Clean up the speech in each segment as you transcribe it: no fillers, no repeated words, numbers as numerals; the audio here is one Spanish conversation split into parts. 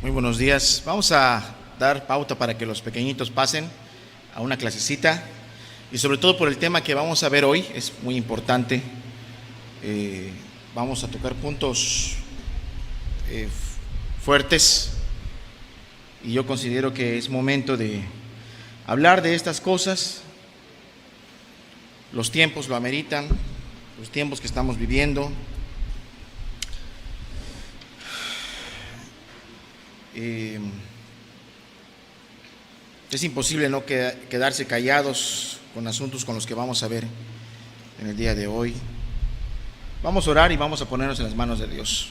Muy buenos días. Vamos a dar pauta para que los pequeñitos pasen a una clasecita y sobre todo por el tema que vamos a ver hoy, es muy importante. Vamos a tocar puntos fuertes y yo considero que es momento de hablar de estas cosas. Los tiempos lo ameritan, los tiempos que estamos viviendo. Es imposible no quedarse callados con asuntos con los que vamos a ver en el día de hoy. Vamos a orar y vamos a ponernos en las manos de Dios.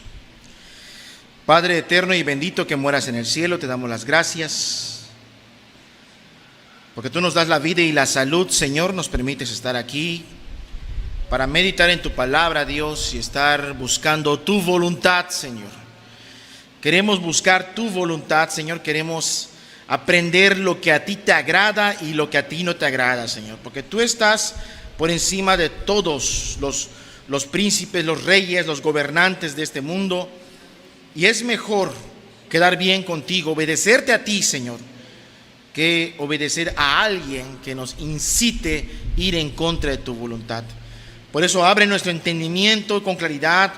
Padre eterno y bendito que mueras en el cielo, te damos las gracias porque tú nos das la vida y la salud, Señor. Nos permites estar aquí para meditar en tu palabra, Dios, y estar buscando tu voluntad, Señor. Queremos buscar tu voluntad, Señor. Queremos aprender lo que a ti te agrada y lo que a ti no te agrada, Señor. Porque tú estás por encima de todos los príncipes, los reyes, los gobernantes de este mundo. Y es mejor quedar bien contigo, obedecerte a ti, Señor, que obedecer a alguien que nos incite a ir en contra de tu voluntad. Por eso abre nuestro entendimiento con claridad,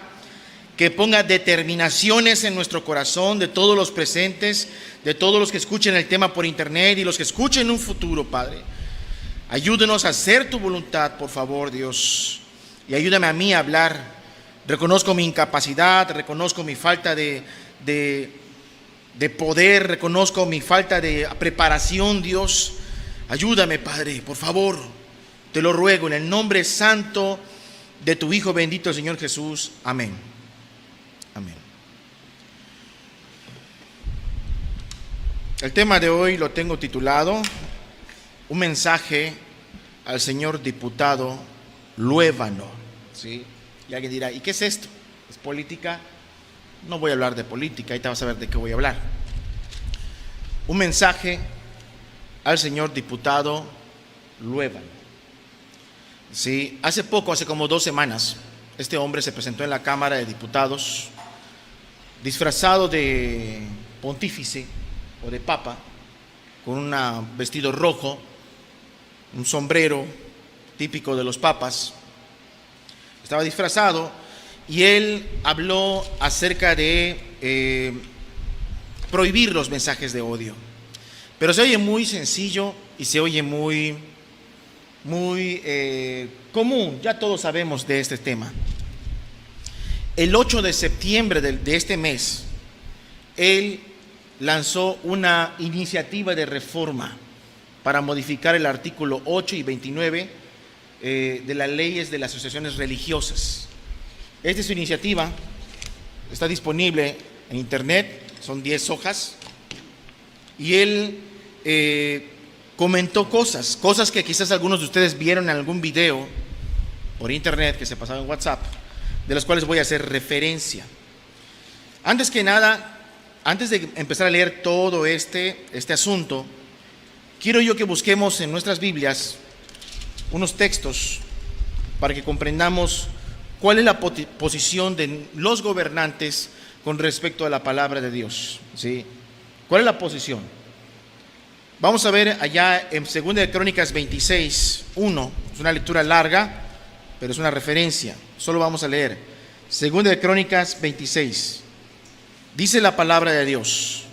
que ponga determinaciones en nuestro corazón de todos los presentes, de todos los que escuchen el tema por internet y los que escuchen en un futuro, Padre. Ayúdenos a hacer tu voluntad, por favor, Dios, y ayúdame a mí a hablar. Reconozco mi incapacidad, reconozco mi falta de poder, reconozco mi falta de preparación, Dios. Ayúdame, Padre, por favor, te lo ruego en el nombre santo de tu Hijo bendito, el Señor Jesús. Amén. Amén. El tema de hoy lo tengo titulado Un mensaje al señor diputado Luévano. ¿Sí? Y alguien dirá, ¿y qué es esto? ¿Es política? No voy a hablar de política, ahí te vas a ver de qué voy a hablar. Un mensaje al señor diputado Luévano. Sí, hace como 2 semanas, este hombre se presentó en la Cámara de Diputados disfrazado de pontífice o de papa, con un vestido rojo, un sombrero típico de los papas. Estaba disfrazado y él habló acerca de prohibir los mensajes de odio. Pero se oye muy sencillo y se oye muy común. Ya todos sabemos de este tema. El 8 de septiembre de este mes, él lanzó una iniciativa de reforma para modificar el artículo 8 y 29 de las leyes de las asociaciones religiosas. Esta es su iniciativa, está disponible en internet, son 10 hojas, y él comentó cosas que quizás algunos de ustedes vieron en algún video por internet que se pasaba en WhatsApp, de las cuales voy a hacer referencia. Antes que nada, antes de empezar a leer todo este asunto, quiero yo que busquemos en nuestras Biblias unos textos para que comprendamos cuál es la posición de los gobernantes con respecto a la palabra de Dios. ¿Sí? ¿Cuál es la posición? Vamos a ver allá en 2 de Crónicas 26:1. Es una lectura larga, pero es una referencia. Solo vamos a leer 2 de Crónicas 26. Dice la palabra de Dios.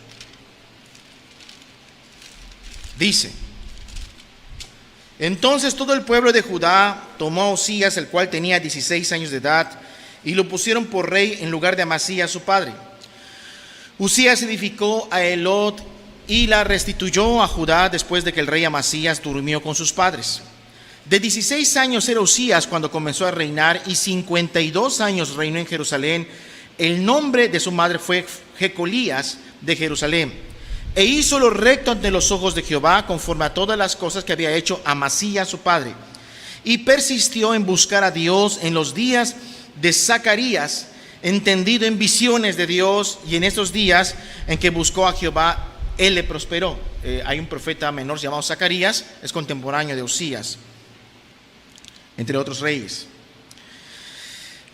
Dice: Entonces todo el pueblo de Judá tomó a Osías, el cual tenía 16 años de edad, y lo pusieron por rey en lugar de Amasías su padre. Usías edificó a Elot y la restituyó a Judá después de que el rey Amasías durmió con sus padres. De 16 años era Usías cuando comenzó a reinar, y 52 años reinó en Jerusalén. El nombre de su madre fue Jecolías de Jerusalén. E hizo lo recto ante los ojos de Jehová, conforme a todas las cosas que había hecho Amasías su padre. Y persistió en buscar a Dios en los días de Zacarías, entendido en visiones de Dios, y en esos días en que buscó a Jehová, él le prosperó. Hay un profeta menor llamado Zacarías, es contemporáneo de Usías, entre otros reyes.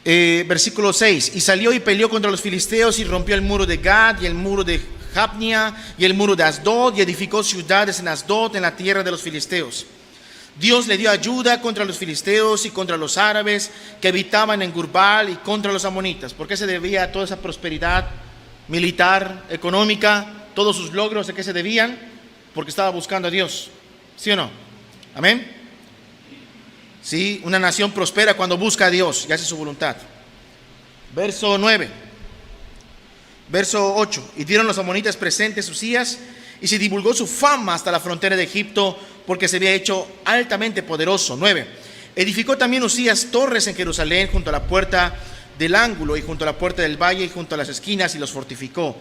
Versículo 6: Y salió y peleó contra los filisteos y rompió el muro de Gad y el muro de Jabnia y el muro de Asdod, y edificó ciudades en Asdod, en la tierra de los filisteos. Dios le dio ayuda contra los filisteos y contra los árabes que habitaban en Gurbal y contra los amonitas. ¿Por qué se debía toda esa prosperidad militar, económica, todos sus logros? ¿De qué se debían? Porque estaba buscando a Dios. ¿Sí o no? Amén. Sí, una nación prospera cuando busca a Dios y hace su voluntad. Verso 9. Verso 8. Y dieron los amonitas presentes Usías, y se divulgó su fama hasta la frontera de Egipto, porque se había hecho altamente poderoso. 9. Edificó también Usías torres en Jerusalén, junto a la puerta del ángulo y junto a la puerta del valle y junto a las esquinas, y los fortificó.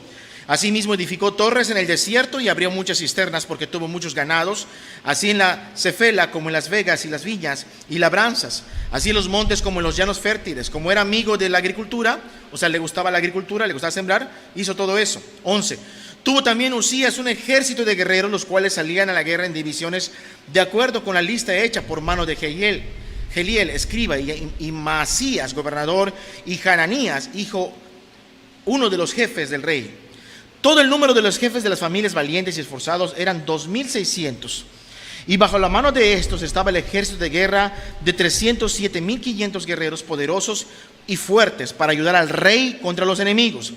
Asimismo edificó torres en el desierto y abrió muchas cisternas, porque tuvo muchos ganados, así en la Cefela como en las vegas y las viñas y labranzas, así en los montes como en los llanos fértiles. Como era amigo de la agricultura, o sea, le gustaba la agricultura, le gustaba sembrar, hizo todo eso. 11. Tuvo también Usías un ejército de guerreros, los cuales salían a la guerra en divisiones de acuerdo con la lista hecha por mano de Geliel, escriba, y Masías, gobernador, y Hananías, hijo, uno de los jefes del rey. Todo el número de los jefes de las familias valientes y esforzados eran 2,600. Y bajo la mano de estos estaba el ejército de guerra de 307,500 guerreros poderosos y fuertes para ayudar al rey contra los enemigos.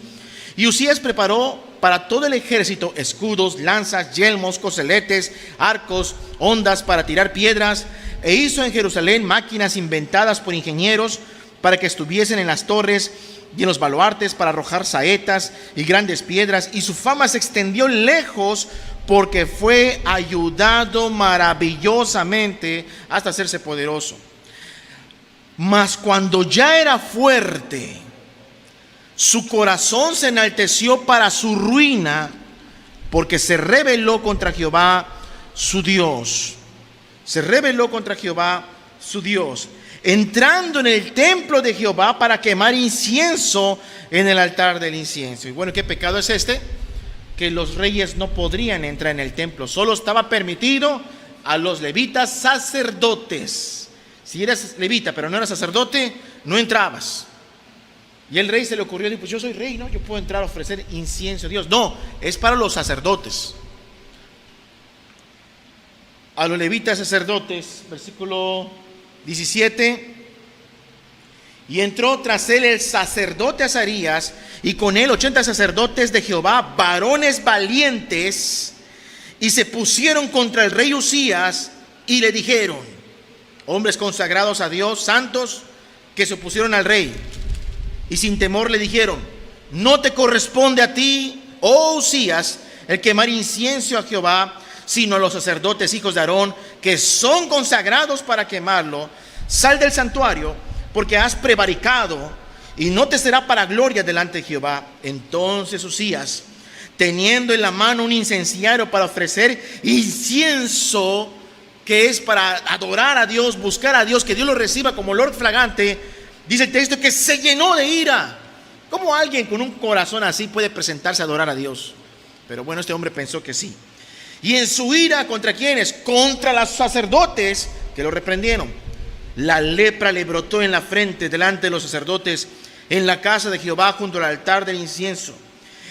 Y Usías preparó para todo el ejército escudos, lanzas, yelmos, coseletes, arcos, hondas para tirar piedras, e hizo en Jerusalén máquinas inventadas por ingenieros para que estuviesen en las torres y en los baluartes para arrojar saetas y grandes piedras, y su fama se extendió lejos porque fue ayudado maravillosamente hasta hacerse poderoso. Mas cuando ya era fuerte, su corazón se enalteció para su ruina, porque se rebeló contra Jehová su Dios. Se rebeló contra Jehová su Dios, entrando en el templo de Jehová para quemar incienso en el altar del incienso. Y bueno, ¿qué pecado es este? Que los reyes no podrían entrar en el templo. Solo estaba permitido a los levitas sacerdotes. Si eras levita pero no eras sacerdote, no entrabas. Y el rey se le ocurrió, pues yo soy rey, ¿no? Yo puedo entrar a ofrecer incienso a Dios. No, es para los sacerdotes. A los levitas sacerdotes, versículo 17. Y entró tras él el sacerdote Azarías, y con él 80 sacerdotes de Jehová, varones valientes, y se pusieron contra el rey Usías y le dijeron, hombres consagrados a Dios, santos, que se opusieron al rey, y sin temor le dijeron, no te corresponde a ti, oh Usías, el quemar incienso a Jehová, sino a los sacerdotes hijos de Aarón, que son consagrados para quemarlo. Sal del santuario, porque has prevaricado, y no te será para gloria delante de Jehová. Entonces Usías, teniendo en la mano un incenciario para ofrecer incienso, que es para adorar a Dios, buscar a Dios, que Dios lo reciba como olor fragante, dice el texto que se llenó de ira. ¿Cómo alguien con un corazón así puede presentarse a adorar a Dios? Pero bueno, este hombre pensó que sí. Y en su ira, ¿contra quiénes? Contra los sacerdotes, que lo reprendieron. La lepra le brotó en la frente delante de los sacerdotes en la casa de Jehová junto al altar del incienso.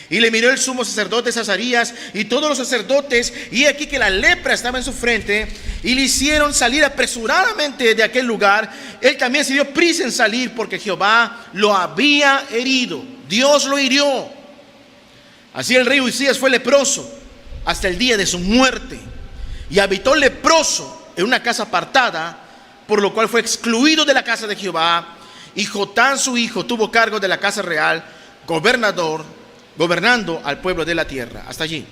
Y le miró el sumo sacerdote Azarías y todos los sacerdotes, y aquí que la lepra estaba en su frente, y le hicieron salir apresuradamente de aquel lugar. Él también se dio prisa en salir, porque Jehová lo había herido. Dios lo hirió. Así el rey Usías fue leproso hasta el día de su muerte, y habitó leproso en una casa apartada, por lo cual fue excluido de la casa de Jehová. Y Jotán su hijo tuvo cargo de la casa real, gobernando al pueblo de la tierra. Hasta allí.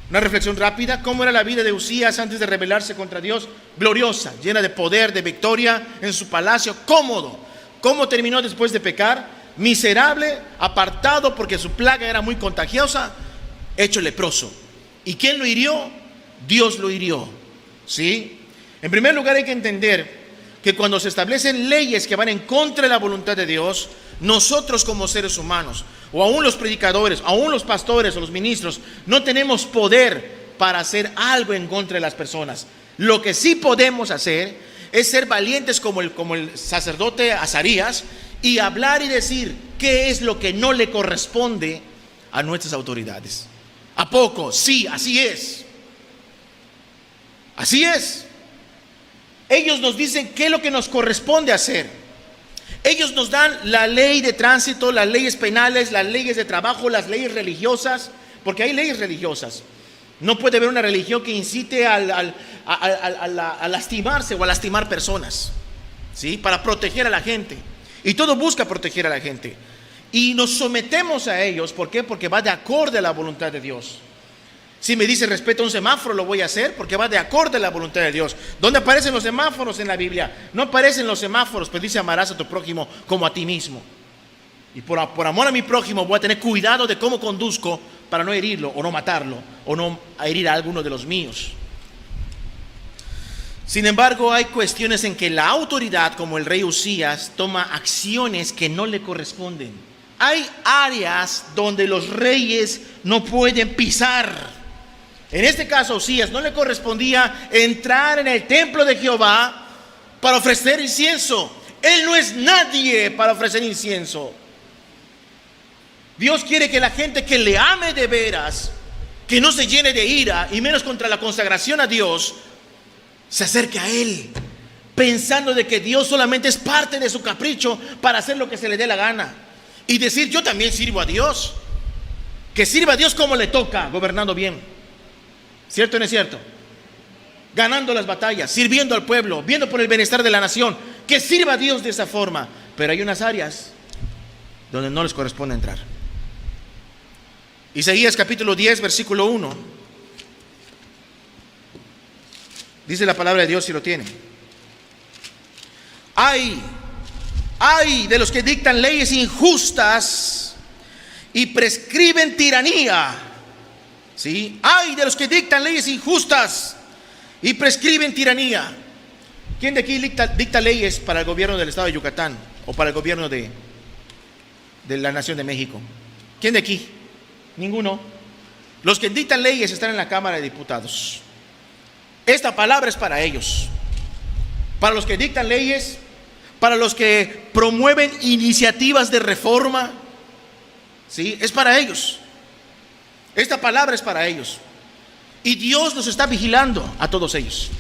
Una reflexión rápida. ¿Cómo era la vida de Usías antes de rebelarse contra Dios? Gloriosa, llena de poder, de victoria, en su palacio, cómodo. ¿Cómo terminó después de pecar? Miserable, apartado porque su plaga era muy contagiosa, hecho leproso. ¿Y quién lo hirió? Dios lo hirió. ¿Sí? En primer lugar, hay que entender que cuando se establecen leyes que van en contra de la voluntad de Dios, nosotros como seres humanos, o aún los predicadores, aún los pastores o los ministros, no tenemos poder para hacer algo en contra de las personas. Lo que sí podemos hacer es ser valientes como el sacerdote Azarías, y hablar y decir qué es lo que no le corresponde a nuestras autoridades. ¿A poco? Sí, así es. Así es. Ellos nos dicen qué es lo que nos corresponde hacer. Ellos nos dan la ley de tránsito, las leyes penales, las leyes de trabajo, las leyes religiosas, porque hay leyes religiosas. No puede haber una religión que incite a lastimarse o a lastimar personas, ¿sí? Para proteger a la gente. Y todo busca proteger a la gente. Y nos sometemos a ellos. ¿Por qué? Porque va de acorde a la voluntad de Dios. Si me dice respeto a un semáforo, lo voy a hacer porque va de acorde a la voluntad de Dios. ¿Dónde aparecen los semáforos en la Biblia? No aparecen los semáforos, pero dice amarás a tu prójimo como a ti mismo. Y por amor a mi prójimo voy a tener cuidado de cómo conduzco para no herirlo o no matarlo o no herir a alguno de los míos. Sin embargo, hay cuestiones en que la autoridad, como el rey Usías, toma acciones que no le corresponden. Hay áreas donde los reyes no pueden pisar. En este caso, a Usías no le correspondía entrar en el templo de Jehová para ofrecer incienso. Él no es nadie para ofrecer incienso. Dios quiere que la gente que le ame de veras, que no se llene de ira, y menos contra la consagración a Dios, se acerque a Él, pensando de que Dios solamente es parte de su capricho para hacer lo que se le dé la gana. Y decir, yo también sirvo a Dios. Que sirva a Dios como le toca, gobernando bien. ¿Cierto o no es cierto? Ganando las batallas, sirviendo al pueblo, viendo por el bienestar de la nación. Que sirva a Dios de esa forma. Pero hay unas áreas donde no les corresponde entrar. Isaías capítulo 10, versículo 1. Dice la palabra de Dios, si lo tiene. Ay de los que dictan leyes injustas y prescriben tiranía. ¿Sí? Ay de los que dictan leyes injustas y prescriben tiranía. ¿Quién de aquí dicta leyes para el gobierno del estado de Yucatán o para el gobierno de la nación de México? ¿Quién de aquí? Ninguno. Los que dictan leyes están en la Cámara de Diputados. Esta palabra es para ellos, para los que dictan leyes, para los que promueven iniciativas de reforma. ¿Sí? Es para ellos. Esta palabra es para ellos. Y Dios los está vigilando a todos ellos.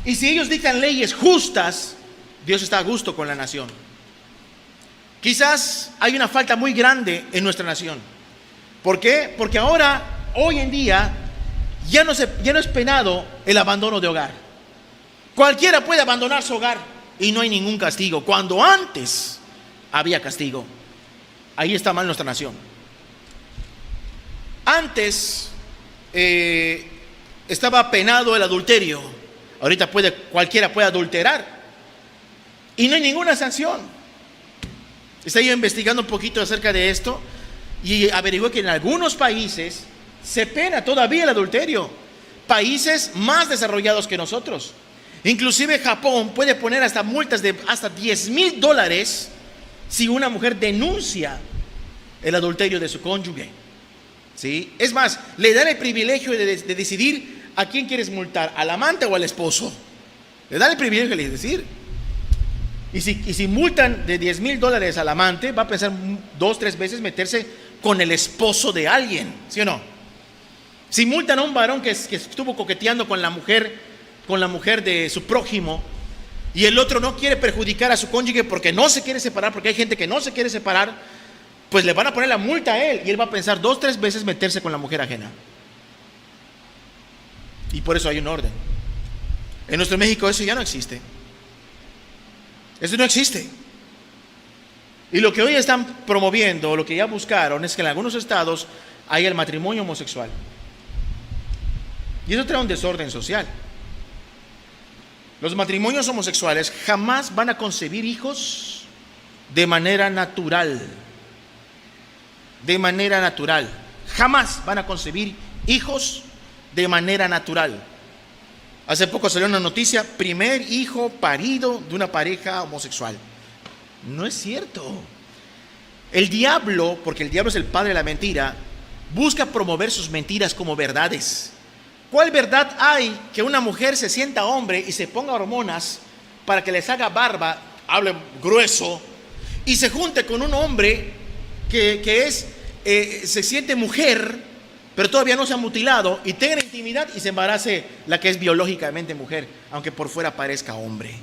Y si ellos dictan leyes justas, Dios está a gusto con la nación. Quizás hay una falta muy grande en nuestra nación. ¿Por qué? Porque ahora, hoy en día, ya no es penado el abandono de hogar. Cualquiera puede abandonar su hogar y no hay ningún castigo. Cuando antes había castigo. Ahí está mal nuestra nación. Antes estaba penado el adulterio. Ahorita cualquiera puede adulterar y no hay ninguna sanción. Estaba yo investigando un poquito acerca de esto y averigué que en algunos países se pena todavía el adulterio. Países más desarrollados que nosotros. Inclusive Japón puede poner hasta multas de hasta $10,000 si una mujer denuncia el adulterio de su cónyuge. ¿Sí? Es más, le dan el privilegio de decidir a quién quieres multar, al amante o al esposo. Le dan el privilegio de decir. Y si multan de $10,000 al amante, va a pensar 2-3 veces meterse con el esposo de alguien, ¿sí o no? Si multan a un varón que estuvo coqueteando con la mujer de su prójimo, y el otro no quiere perjudicar a su cónyuge porque no se quiere separar, porque hay gente que no se quiere separar, pues le van a poner la multa a él y él va a pensar 2-3 veces meterse con la mujer ajena. Y por eso hay un orden. En nuestro México eso ya no existe. Eso no existe. Y lo que hoy están promoviendo, lo que ya buscaron, es que en algunos estados haya el matrimonio homosexual. Y eso trae un desorden social. Los matrimonios homosexuales jamás van a concebir hijos de manera natural. De manera natural. Jamás van a concebir hijos de manera natural. Hace poco salió una noticia: primer hijo parido de una pareja homosexual. No es cierto. El diablo, porque el diablo es el padre de la mentira, busca promover sus mentiras como verdades. ¿Cuál verdad hay que una mujer se sienta hombre y se ponga hormonas para que les haga barba, hable grueso, y se junte con un hombre que es se siente mujer, pero todavía no se ha mutilado, y tenga intimidad y se embarace la que es biológicamente mujer, aunque por fuera parezca hombre.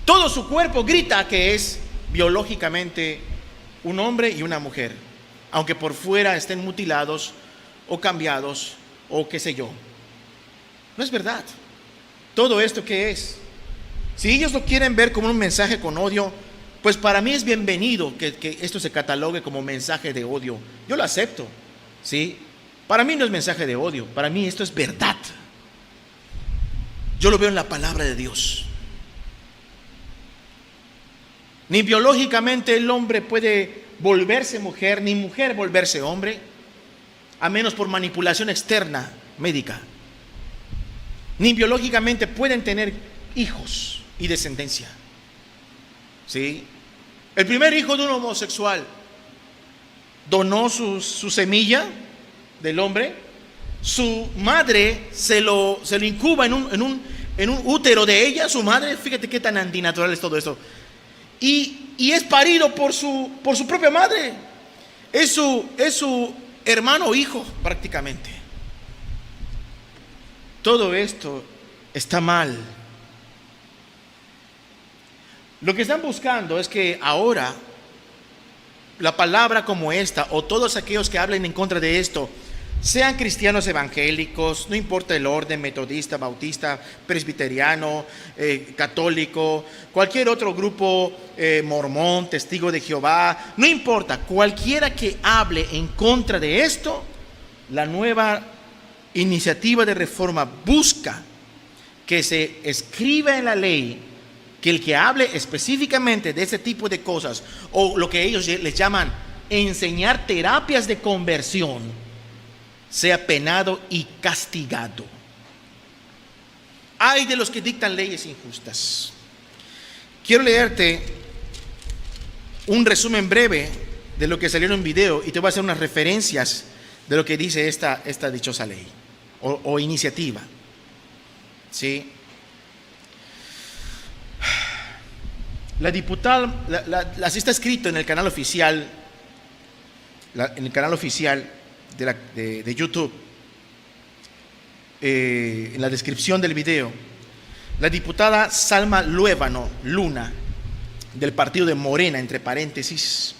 Todo su cuerpo grita que es biológicamente un hombre y una mujer, aunque por fuera estén mutilados o cambiados o qué sé yo. No es verdad. Todo esto, ¿qué es? Si ellos lo quieren ver como un mensaje con odio, pues para mí es bienvenido que esto se catalogue como mensaje de odio. Yo lo acepto, ¿sí? Para mí no es mensaje de odio, para mí esto es verdad. Yo lo veo en la palabra de Dios. Ni biológicamente el hombre puede volverse mujer, ni mujer volverse hombre, a menos por manipulación externa médica. Ni biológicamente pueden tener hijos y descendencia. ¿Sí? El primer hijo de un homosexual donó su semilla del hombre. Su madre se lo incuba en un útero de ella. Su madre, fíjate qué tan antinatural es todo esto. Y es parido por su propia madre. Es su hermano o hijo prácticamente. Todo esto está mal. Lo que están buscando es que ahora la palabra como esta, o todos aquellos que hablen en contra de esto, sean cristianos evangélicos, no importa el orden, metodista, bautista, presbiteriano, católico, cualquier otro grupo, mormón, testigo de Jehová, no importa, cualquiera que hable en contra de esto, la nueva iniciativa de reforma busca que se escriba en la ley que el que hable específicamente de ese tipo de cosas, o lo que ellos les llaman enseñar terapias de conversión, sea penado y castigado. Ay de los que dictan leyes injustas. Quiero leerte un resumen breve de lo que salió en un video, y te voy a hacer unas referencias de lo que dice esta dichosa ley o iniciativa. ¿Sí? La diputada, así está escrito en el canal oficial, de YouTube, en la descripción del video. La diputada Salma Luébano Luna, del partido de Morena, entre paréntesis,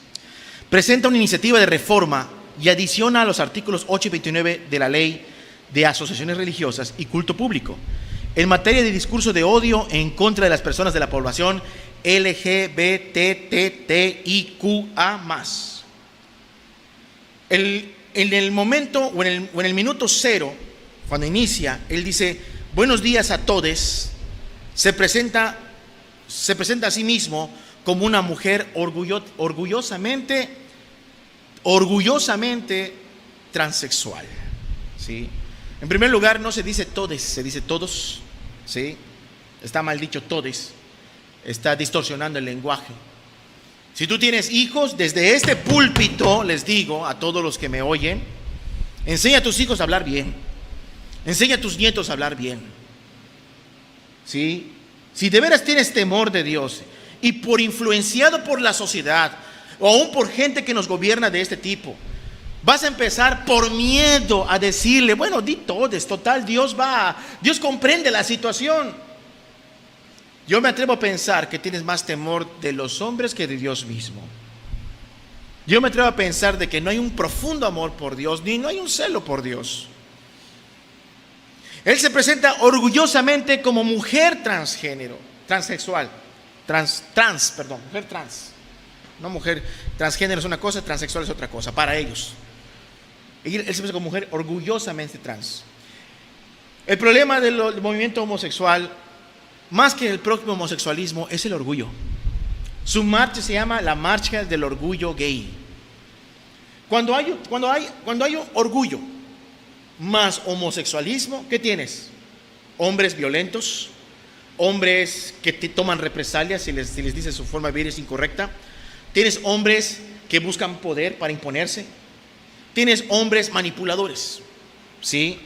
presenta una iniciativa de reforma y adiciona a los artículos 8 y 29 de la Ley de Asociaciones Religiosas y Culto Público en materia de discurso de odio en contra de las personas de la población LGBTTIQA+. En el momento o en el minuto cero, cuando inicia, él dice: buenos días a todos. Se presenta a sí mismo como una mujer orgullosamente transexual. ¿Sí? En primer lugar, no se dice todes, se dice todos. ¿Sí? Está mal dicho todes. Está distorsionando el lenguaje. Si tú tienes hijos, desde este púlpito les digo a todos los que me oyen: enseña a tus hijos a hablar bien, enseña a tus nietos a hablar bien. ¿Sí? Si de veras tienes temor de Dios y por influenciado por la sociedad o aún por gente que nos gobierna de este tipo, vas a empezar por miedo a decirle: bueno, di todes, total, Dios comprende la situación. Yo me atrevo a pensar que tienes más temor de los hombres que de Dios mismo. Yo me atrevo a pensar de que no hay un profundo amor por Dios, ni no hay un celo por Dios. Él se presenta orgullosamente como mujer transgénero, transexual, mujer trans. No, mujer transgénero es una cosa, transexual es otra cosa, para ellos. Él se presenta como mujer orgullosamente trans. El problema del movimiento homosexual, más que el propio homosexualismo, es el orgullo. Su marcha se llama la marcha del orgullo gay. Cuando hay orgullo más homosexualismo, ¿qué tienes? Hombres violentos, hombres que toman represalias si les dices su forma de vivir es incorrecta. Tienes hombres que buscan poder para imponerse. Tienes hombres manipuladores, ¿sí?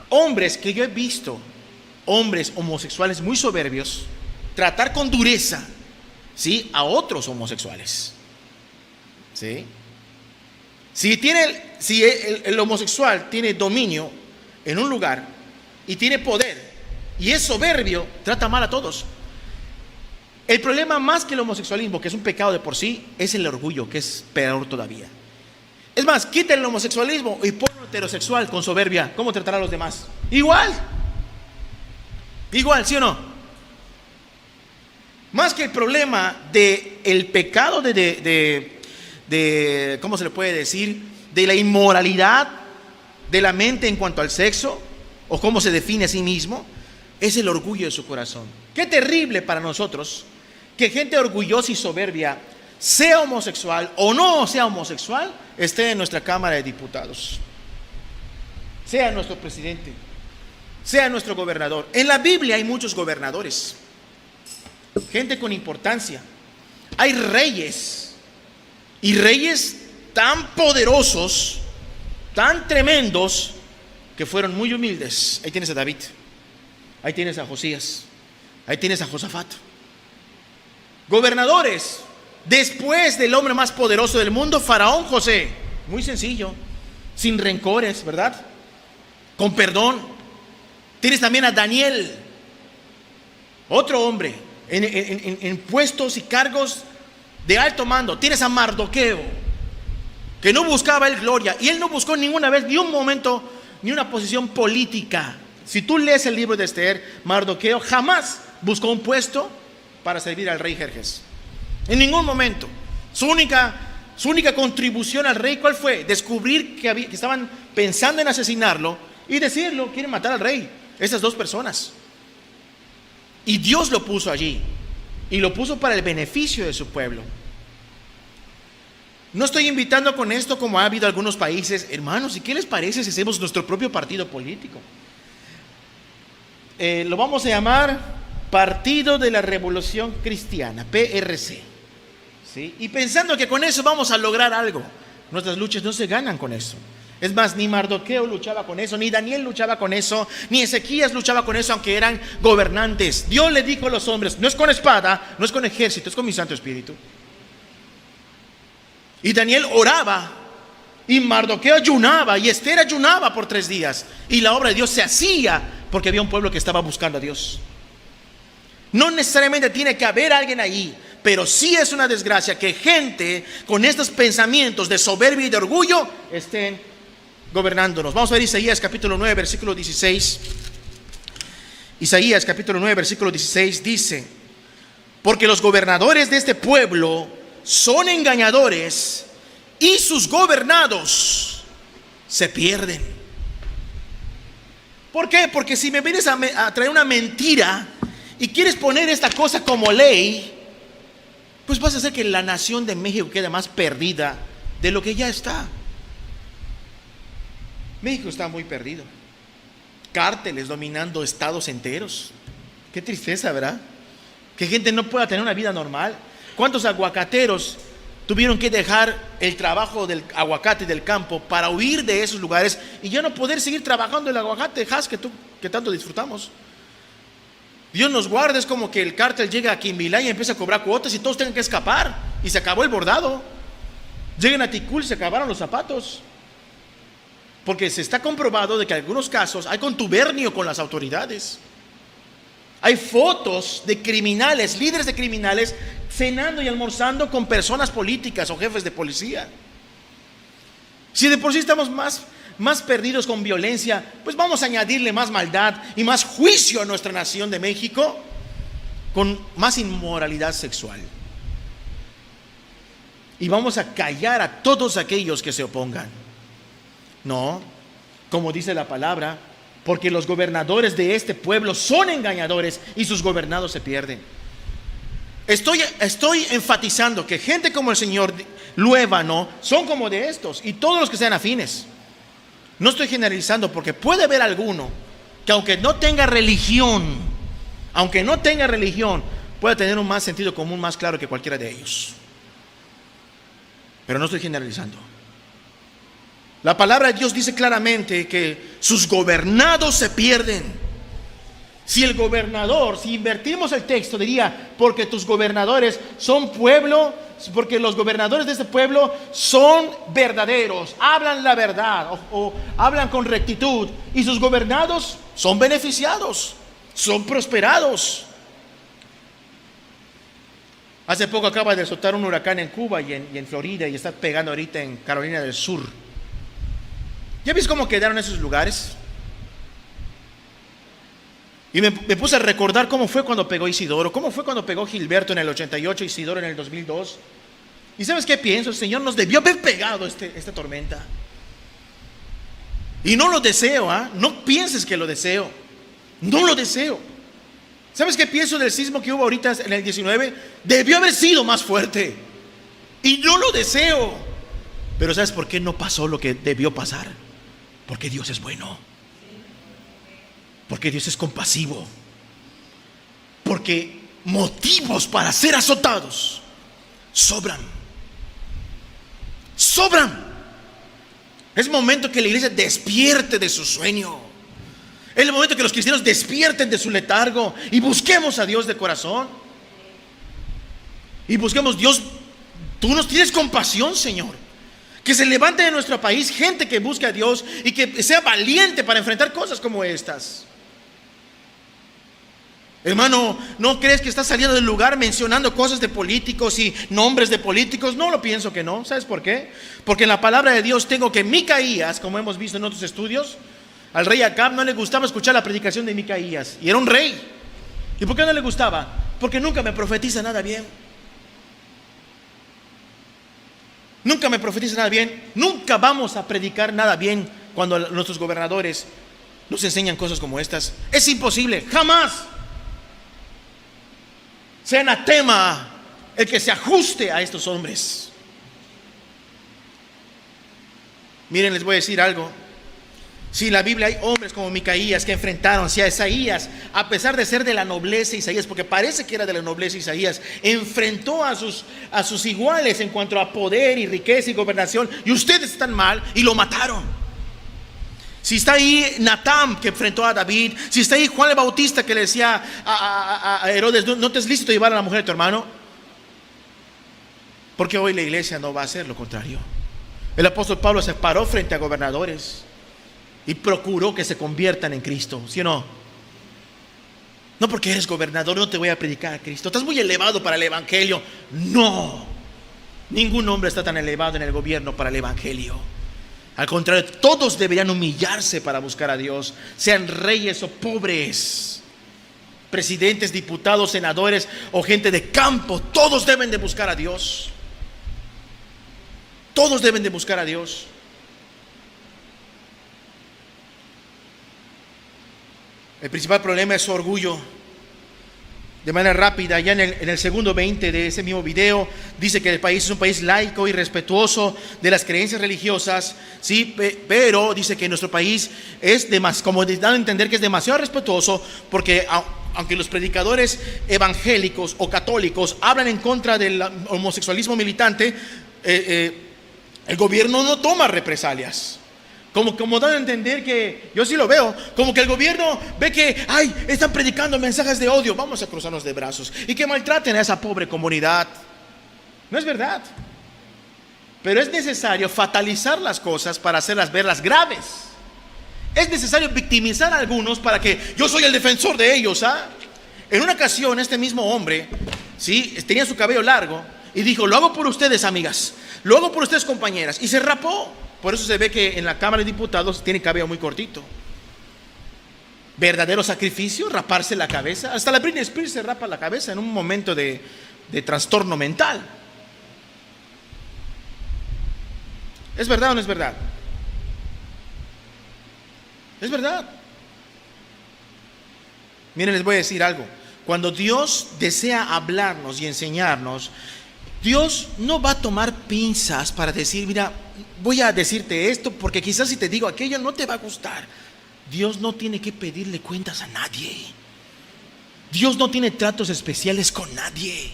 Hombres que yo he visto, hombres homosexuales muy soberbios, tratar con dureza, ¿sí?, a otros homosexuales, ¿sí? Si el homosexual tiene dominio en un lugar y tiene poder y es soberbio, trata mal a todos. El problema más que el homosexualismo, que es un pecado de por sí, es el orgullo, que es peor todavía. Es más, quita el homosexualismo y pon un heterosexual con soberbia. ¿Cómo tratará a los demás? Igual, ¿sí o no? Más que el problema del pecado ¿cómo se le puede decir? De la inmoralidad de la mente en cuanto al sexo, o cómo se define a sí mismo, es el orgullo de su corazón. Qué terrible para nosotros que gente orgullosa y soberbia, sea homosexual o no sea homosexual, esté en nuestra Cámara de Diputados, sea nuestro presidente, sea nuestro gobernador. En la Biblia hay muchos gobernadores, gente con importancia. Hay reyes, y reyes tan poderosos, tan tremendos, que fueron muy humildes. Ahí tienes a David, ahí tienes a Josías, ahí tienes a Josafat. Gobernadores, después del hombre más poderoso del mundo, Faraón José, muy sencillo, sin rencores, ¿verdad? Con perdón. Tienes también a Daniel, otro hombre en puestos y cargos de alto mando. Tienes a Mardoqueo, que no buscaba él gloria, y él no buscó ninguna vez ni un momento ni una posición política. Si tú lees el libro de Esther, Mardoqueo jamás buscó un puesto para servir al rey Jerjes, en ningún momento. Su única contribución al rey, ¿cuál fue? Descubrir que estaban pensando en asesinarlo y decirlo, quieren matar al rey, esas dos personas. Y Dios lo puso allí, y lo puso para el beneficio de su pueblo. No estoy invitando con esto, como ha habido algunos países, hermanos, ¿y qué les parece si hacemos nuestro propio partido político? Lo vamos a llamar Partido de la Revolución Cristiana, PRC, ¿sí? Y pensando que con eso vamos a lograr algo. Nuestras luchas no se ganan con eso. Es más, ni Mardoqueo luchaba con eso, ni Daniel luchaba con eso, ni Ezequías luchaba con eso, aunque eran gobernantes. Dios le dijo a los hombres, no es con espada, no es con ejército, es con mi Santo Espíritu. Y Daniel oraba, y Mardoqueo ayunaba, y Esther ayunaba por 3 días, y la obra de Dios se hacía porque había un pueblo que estaba buscando a Dios. No necesariamente tiene que haber alguien ahí, pero sí es una desgracia que gente con estos pensamientos de soberbia y de orgullo estén gobernándonos. Vamos a ver Isaías capítulo 9, versículo 16. Isaías capítulo 9, versículo 16 dice: porque los gobernadores de este pueblo son engañadores, y sus gobernados se pierden. ¿Por qué? Porque si me vienes a traer una mentira y quieres poner esta cosa como ley, pues vas a hacer que la nación de México quede más perdida de lo que ya está. México está muy perdido. Cárteles dominando estados enteros. Qué tristeza, ¿verdad? Que gente no pueda tener una vida normal. ¿Cuántos aguacateros tuvieron que dejar el trabajo del aguacate del campo para huir de esos lugares y ya no poder seguir trabajando el aguacate que tanto disfrutamos? Dios nos guarde. Es como que el cártel llega a Quimbilá y empieza a cobrar cuotas y todos tengan que escapar, y se acabó el bordado. Lleguen a Ticul y se acabaron los zapatos, porque se está comprobado de que en algunos casos hay contubernio con las autoridades. Hay fotos de criminales, líderes de criminales, cenando y almorzando con personas políticas o jefes de policía. Si de por sí estamos más perdidos con violencia, pues vamos a añadirle más maldad y más juicio a nuestra nación de México, con más inmoralidad sexual. Y vamos a callar a todos aquellos que se opongan. No, como dice la palabra, porque los gobernadores de este pueblo son engañadores y sus gobernados se pierden. Estoy enfatizando que gente como el señor Luébano son como de estos, y todos los que sean afines. No estoy generalizando, porque puede haber alguno que aunque no tenga religión, pueda tener un más sentido común más claro que cualquiera de ellos. Pero no estoy generalizando. La palabra de Dios dice claramente que sus gobernados se pierden. Si el gobernador, si invertimos el texto, diría, porque tus gobernadores son pueblo, porque los gobernadores de este pueblo son verdaderos, hablan la verdad o hablan con rectitud, y sus gobernados son beneficiados, son prosperados. Hace poco acaba de soltar un huracán en Cuba y en Florida, y está pegando ahorita en Carolina del Sur. ¿Ya ves cómo quedaron esos lugares? Y me puse a recordar cómo fue cuando pegó Isidoro, cómo fue cuando pegó Gilberto en el 88, Isidoro en el 2002. ¿Y sabes qué pienso? El Señor nos debió haber pegado esta tormenta. Y no lo deseo, no pienses que lo deseo. No lo deseo. ¿Sabes qué pienso del sismo que hubo ahorita en el 19? Debió haber sido más fuerte. Y no lo deseo. Pero ¿sabes por qué no pasó lo que debió pasar? Porque Dios es bueno. Porque Dios es compasivo. Porque motivos para ser azotados sobran. Sobran. Es momento que la iglesia despierte de su sueño. Es el momento que los cristianos despierten de su letargo y busquemos a Dios de corazón. Y busquemos, Dios, tú nos tienes compasión, Señor. Que se levante de nuestro país gente que busque a Dios y que sea valiente para enfrentar cosas como estas. Hermano, ¿no crees que estás saliendo del lugar mencionando cosas de políticos y nombres de políticos? No, lo pienso que no. ¿Sabes por qué? Porque en la palabra de Dios tengo que Micaías, como hemos visto en otros estudios, al rey Acab no le gustaba escuchar la predicación de Micaías, y era un rey. ¿Y por qué no le gustaba? Porque nunca me profetiza nada bien. Nunca me profetiza nada bien. Nunca vamos a predicar nada bien cuando nuestros gobernadores nos enseñan cosas como estas. Es imposible, jamás. Sea anatema el que se ajuste a estos hombres. Miren, les voy a decir algo. Si en la Biblia hay hombres como Micaías que enfrentaron a Isaías, a pesar de ser de la nobleza Isaías, porque parece que era de la nobleza Isaías, enfrentó a sus iguales en cuanto a poder y riqueza y gobernación, y ustedes están mal, y lo mataron. Si está ahí Natán, que enfrentó a David, si está ahí Juan el Bautista, que le decía a Herodes, no te es lícito llevar a la mujer de tu hermano, porque hoy la iglesia no va a hacer lo contrario. El apóstol Pablo se paró frente a gobernadores y procuró que se conviertan en Cristo, ¿sí o no? No porque eres gobernador no te voy a predicar a Cristo, estás muy elevado para el evangelio. No, ningún hombre está tan elevado en el gobierno para el evangelio. Al contrario, todos deberían humillarse para buscar a Dios, sean reyes o pobres, presidentes, diputados, senadores o gente de campo. Todos deben de buscar a Dios. Todos deben de buscar a Dios. El principal problema es su orgullo. De manera rápida, ya en el segundo 20 de ese mismo video, dice que el país es un país laico y respetuoso de las creencias religiosas, ¿sí? Pero dice que nuestro país es como dan a entender que es demasiado respetuoso, porque aunque los predicadores evangélicos o católicos hablan en contra del homosexualismo militante, el gobierno no toma represalias. Como dan a entender que, yo sí lo veo, como que el gobierno ve que, están predicando mensajes de odio, vamos a cruzarnos de brazos y que maltraten a esa pobre comunidad. No es verdad. Pero es necesario fatalizar las cosas para hacerlas verlas graves. Es necesario victimizar a algunos para que yo soy el defensor de ellos. En una ocasión este mismo hombre, ¿sí?, tenía su cabello largo y dijo, lo hago por ustedes, amigas, lo hago por ustedes, compañeras, y se rapó. Por eso se ve que en la Cámara de Diputados tiene cabello muy cortito. Verdadero sacrificio, raparse la cabeza. Hasta la Britney Spears se rapa la cabeza en un momento de trastorno mental. ¿Es verdad o no es verdad? Es verdad. Miren, les voy a decir algo. Cuando Dios desea hablarnos y enseñarnos, Dios no va a tomar pinzas para decir, mira, voy a decirte esto porque quizás si te digo aquello no te va a gustar. Dios no tiene que pedirle cuentas a nadie. Dios no tiene tratos especiales con nadie.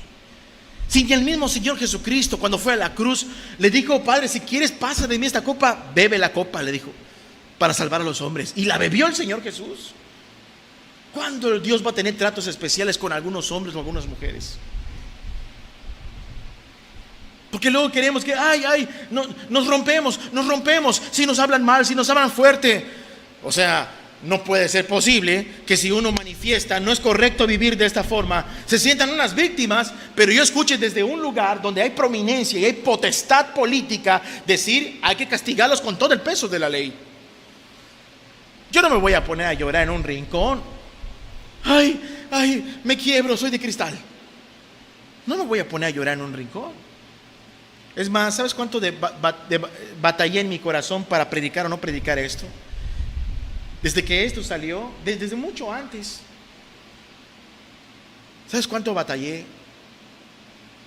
Si el mismo Señor Jesucristo, cuando fue a la cruz, le dijo, Padre, si quieres pasa de mí esta copa, bebe la copa, le dijo, para salvar a los hombres. Y la bebió el Señor Jesús. ¿Cuándo Dios va a tener tratos especiales con algunos hombres o algunas mujeres? Porque luego queremos que, no, nos rompemos, si nos hablan mal, si nos hablan fuerte. O sea, no puede ser posible que si uno manifiesta, no es correcto vivir de esta forma, se sientan unas víctimas, pero yo escuche desde un lugar donde hay prominencia y hay potestad política, decir, hay que castigarlos con todo el peso de la ley. Yo no me voy a poner a llorar en un rincón. Me quiebro, soy de cristal. No me voy a poner a llorar en un rincón. Es más, ¿sabes cuánto batallé en mi corazón para predicar o no predicar esto? Desde que esto salió, desde mucho antes. ¿Sabes cuánto batallé?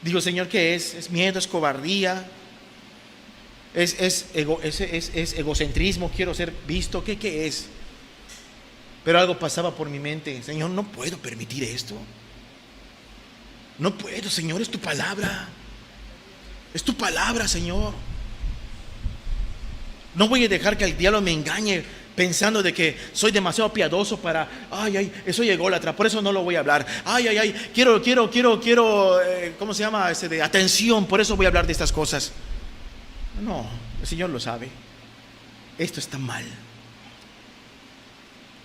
Digo, Señor, ¿qué es? ¿Es miedo? ¿Es cobardía? ¿Es egocentrismo? ¿Quiero ser visto? ¿Qué es? Pero algo pasaba por mi mente. Señor, no puedo permitir esto. No puedo, Señor, es tu palabra. Es tu palabra, Señor. No voy a dejar que el diablo me engañe pensando de que soy demasiado piadoso para, soy ególatra, por eso no lo voy a hablar. Quiero, ¿cómo se llama? De atención, por eso voy a hablar de estas cosas. No, el Señor lo sabe. Esto está mal.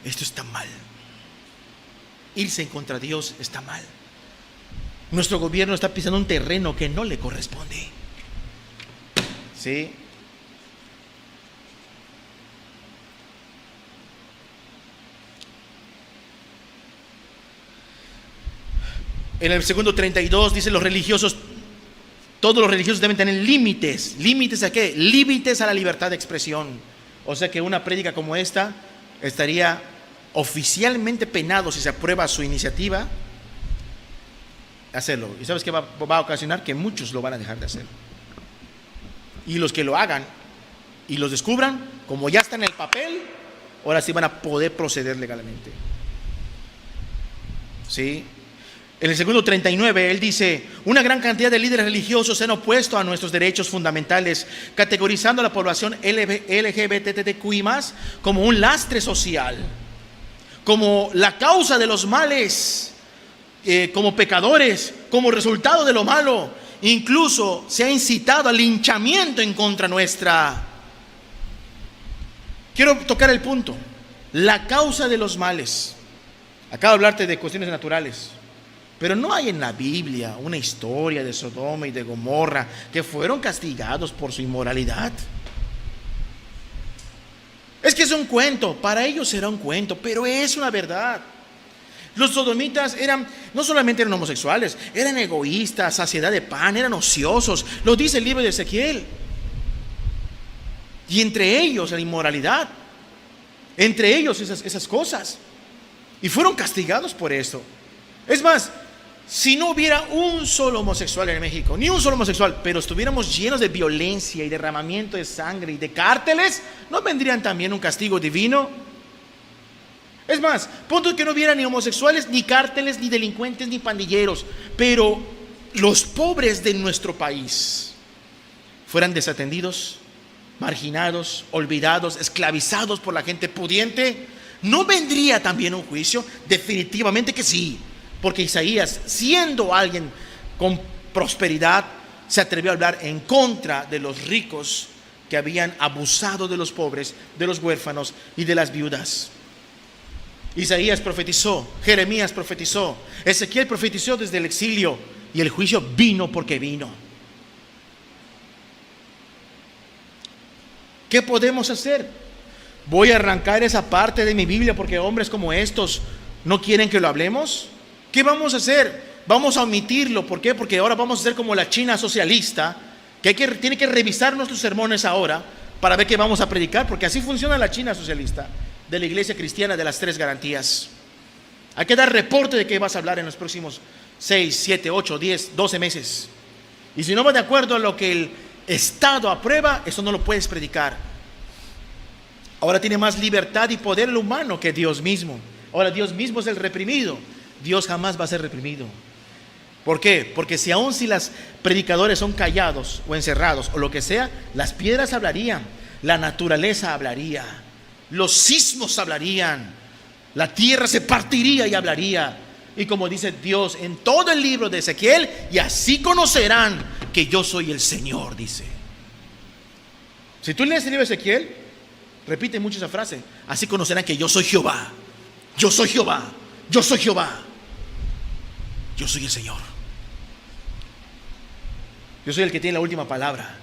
Esto está mal. Irse en contra de Dios está mal. Nuestro gobierno está pisando un terreno que no le corresponde. ¿Sí? En el segundo 32 dice todos los religiosos deben tener límites. ¿Límites a qué? Límites a la libertad de expresión. O sea que una prédica como esta estaría oficialmente penado si se aprueba su iniciativa hacerlo. ¿Y sabes qué va a ocasionar? Que muchos lo van a dejar de hacer. Y los que lo hagan y los descubran, como ya está en el papel, ahora sí van a poder proceder legalmente. ¿Sí? En el segundo 39, él dice: una gran cantidad de líderes religiosos se han opuesto a nuestros derechos fundamentales, categorizando a la población LGBTQI+, como un lastre social, como la causa de los males, como pecadores, como resultado de lo malo. Incluso se ha incitado al linchamiento en contra nuestra. Quiero tocar el punto: la causa de los males. Acabo de hablarte de cuestiones naturales, pero no hay en la Biblia una historia de Sodoma y de Gomorra que fueron castigados por su inmoralidad. Es que es un cuento, para ellos era un cuento, pero es una verdad. Los sodomitas no solamente eran homosexuales, eran egoístas, saciedad de pan, eran ociosos. Lo dice el libro de Ezequiel. Y entre ellos la inmoralidad, entre ellos esas cosas. Y fueron castigados por esto. Es más, si no hubiera un solo homosexual en México, ni un solo homosexual, pero estuviéramos llenos de violencia y derramamiento de sangre y de cárteles, ¿no vendrían también un castigo divino? Es más, punto que no hubiera ni homosexuales, ni cárteles, ni delincuentes, ni pandilleros, pero los pobres de nuestro país fueran desatendidos, marginados, olvidados, esclavizados por la gente pudiente, ¿no vendría también un juicio? Definitivamente que sí, porque Isaías, siendo alguien con prosperidad, se atrevió a hablar en contra de los ricos que habían abusado de los pobres, de los huérfanos y de las viudas. Isaías profetizó, Jeremías profetizó, Ezequiel profetizó desde el exilio, y el juicio vino porque vino. ¿Qué podemos hacer? ¿Voy a arrancar esa parte de mi Biblia porque hombres como estos no quieren que lo hablemos? ¿Qué vamos a hacer? Vamos a omitirlo. ¿Por qué? Porque ahora vamos a ser como la China socialista, que tiene que revisar nuestros sermones ahora para ver qué vamos a predicar, porque así funciona la China socialista de la iglesia cristiana de las 3 garantías. Hay que dar reporte de qué vas a hablar en los próximos 6, 7, 8, 10, 12 meses. Y si no vas de acuerdo a lo que el Estado aprueba, eso no lo puedes predicar. Ahora tiene más libertad y poder el humano que Dios mismo. Ahora Dios mismo es el reprimido. Dios jamás va a ser reprimido. ¿Por qué? Porque si los predicadores son callados o encerrados o lo que sea, las piedras hablarían, la naturaleza hablaría, los sismos hablarían, La tierra se partiría y hablaría. Y como dice Dios en todo el libro de Ezequiel, y así conocerán que yo soy el Señor, dice. Si tú lees el libro de Ezequiel, repite mucho esa frase: así conocerán que yo soy Jehová. Yo soy Jehová. Yo soy Jehová. Yo soy el Señor. Yo soy el que tiene la última palabra.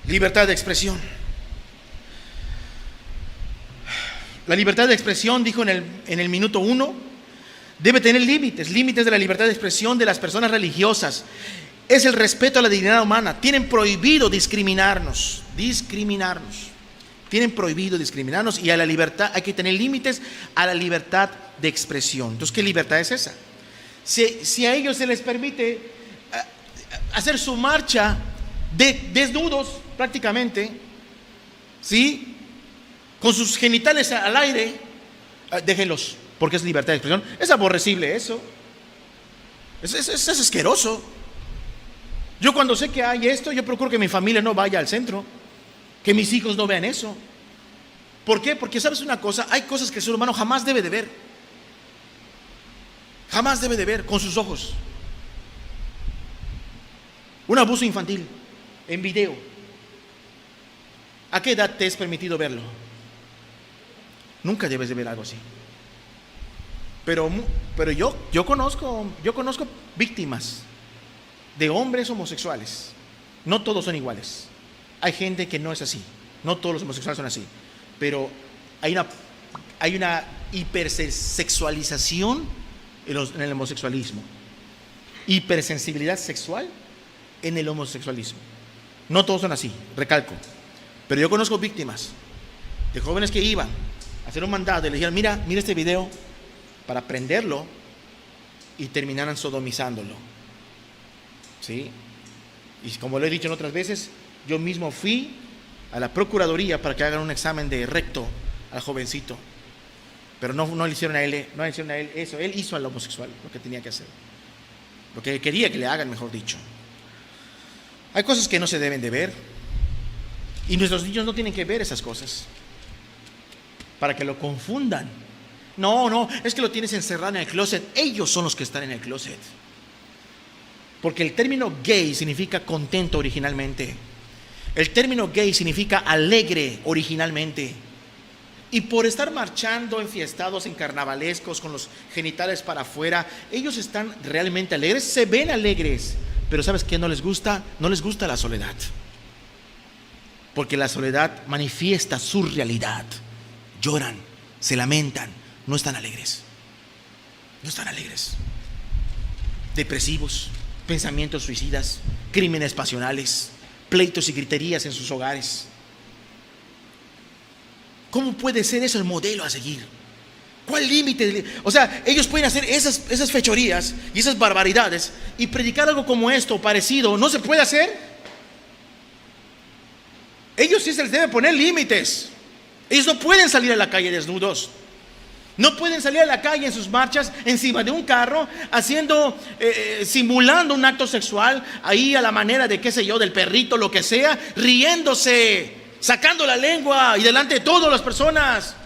Libertad de expresión. La libertad de expresión, dijo en el minuto 1, debe tener límites de la libertad de expresión de las personas religiosas. Es el respeto a la dignidad humana. Tienen prohibido discriminarnos. Tienen prohibido discriminarnos, y a la libertad hay que tener límites a la libertad de expresión. Entonces, ¿qué libertad es esa? Si a ellos se les permite hacer su marcha desnudos prácticamente, ¿sí?, con sus genitales al aire, déjenlos, porque es libertad de expresión. Es aborrecible eso. Es asqueroso. Yo cuando sé que hay esto, yo procuro que mi familia no vaya al centro, que mis hijos no vean eso. ¿Por qué? Porque sabes una cosa, hay cosas que el ser humano jamás debe de ver. Jamás debe de ver con sus ojos. Un abuso infantil en video. ¿A qué edad te es permitido verlo? Nunca debes de ver algo así. Pero yo conozco víctimas de hombres homosexuales. No todos son iguales. Hay gente que no es así. No todos los homosexuales son así. Pero hay una hipersexualización en el homosexualismo. Hipersensibilidad sexual en el homosexualismo. No todos son así, recalco. Pero yo conozco víctimas de jóvenes que iban a hacer un mandado y le dijeron: mira este video, para prenderlo, y terminaran sodomizándolo. ¿Sí? Y como lo he dicho en otras veces, yo mismo fui a la procuraduría para que hagan un examen de recto al jovencito. Pero no le hicieron a él eso. Él hizo al homosexual lo que tenía que hacer, lo que quería que le hagan, mejor dicho. Hay cosas que no se deben de ver, y nuestros niños no tienen que ver esas cosas para que lo confundan. No, es que lo tienes encerrado en el closet. Ellos son los que están en el closet. Porque el término gay significa contento originalmente. El término gay significa alegre originalmente. Y por estar marchando enfiestados en carnavalescos con los genitales para afuera, ellos están realmente alegres, se ven alegres. Pero ¿sabes qué no les gusta? No les gusta la soledad. Porque la soledad manifiesta su realidad. Lloran, se lamentan, no están alegres. No están alegres. Depresivos, pensamientos suicidas, crímenes pasionales, pleitos y griterías en sus hogares. ¿Cómo puede ser eso el modelo a seguir? ¿Cuál límite? O sea, ellos pueden hacer esas fechorías y esas barbaridades y predicar algo como esto, parecido. ¿No se puede hacer? Ellos sí se les debe poner límites. Ellos no pueden salir a la calle desnudos. No pueden salir a la calle en sus marchas encima de un carro, simulando un acto sexual, ahí a la manera de, qué sé yo, del perrito, lo que sea, riéndose, sacando la lengua y delante de todas las personas.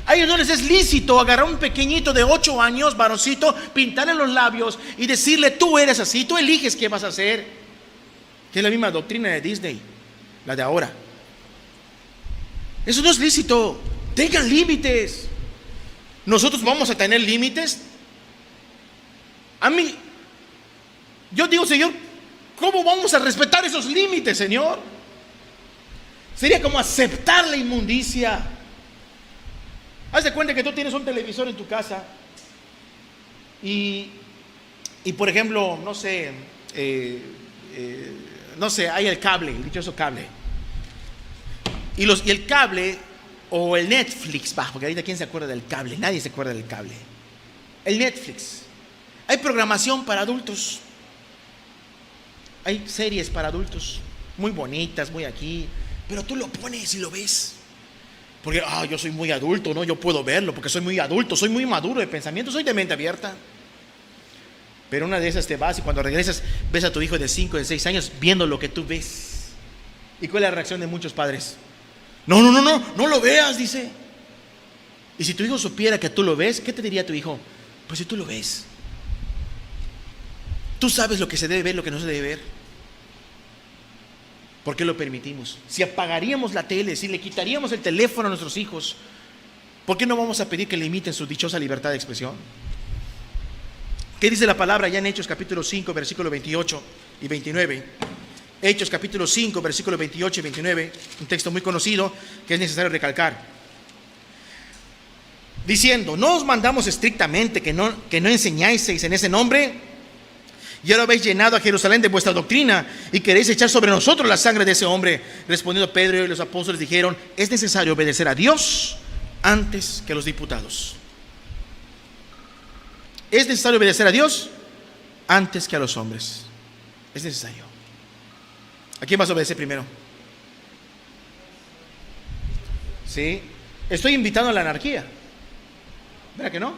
A ellos no les es lícito agarrar a un pequeñito de 8 años, varoncito, pintarle los labios y decirle: tú eres así, tú eliges qué vas a hacer. Que es la misma doctrina de Disney, la de ahora. Eso no es lícito. Tengan límites. ¿Nosotros vamos a tener límites? Yo digo: Señor, ¿cómo vamos a respetar esos límites, Señor? Sería como aceptar la inmundicia. Haz de cuenta que tú tienes un televisor en tu casa y por ejemplo, no sé, hay el cable, el dichoso cable. Y el cable o el Netflix, porque ahorita ¿quién se acuerda del cable? Nadie se acuerda del cable. El Netflix. Hay programación para adultos. Hay series para adultos, muy bonitas, muy aquí. Pero tú lo pones y lo ves. Porque yo soy muy adulto, ¿no? Yo puedo verlo porque soy muy adulto, soy muy maduro de pensamiento, soy de mente abierta. Pero una de esas te vas y cuando regresas ves a tu hijo de 5, de 6 años viendo lo que tú ves. ¿Y cuál es la reacción de muchos padres? No lo veas, dice. Y si tu hijo supiera que tú lo ves, ¿qué te diría tu hijo? Pues si tú lo ves, tú sabes lo que se debe ver, lo que no se debe ver. ¿Por qué lo permitimos? Si apagaríamos la tele, si le quitaríamos el teléfono a nuestros hijos, ¿por qué no vamos a pedir que limiten su dichosa libertad de expresión? ¿Qué dice la palabra ya en Hechos capítulo 5, versículo 28 y 29? Hechos capítulo 5, versículo 28 y 29, un texto muy conocido que es necesario recalcar. Diciendo, no os mandamos estrictamente que no enseñáis en ese nombre, y ahora habéis llenado a Jerusalén de vuestra doctrina y queréis echar sobre nosotros la sangre de ese hombre. Respondiendo Pedro y los apóstoles dijeron, es necesario obedecer a Dios antes que a los diputados. Es necesario obedecer a Dios antes que a los hombres. Es necesario. ¿A quién vas a obedecer primero? ¿Sí? Estoy invitando a la anarquía. ¿Verdad que no?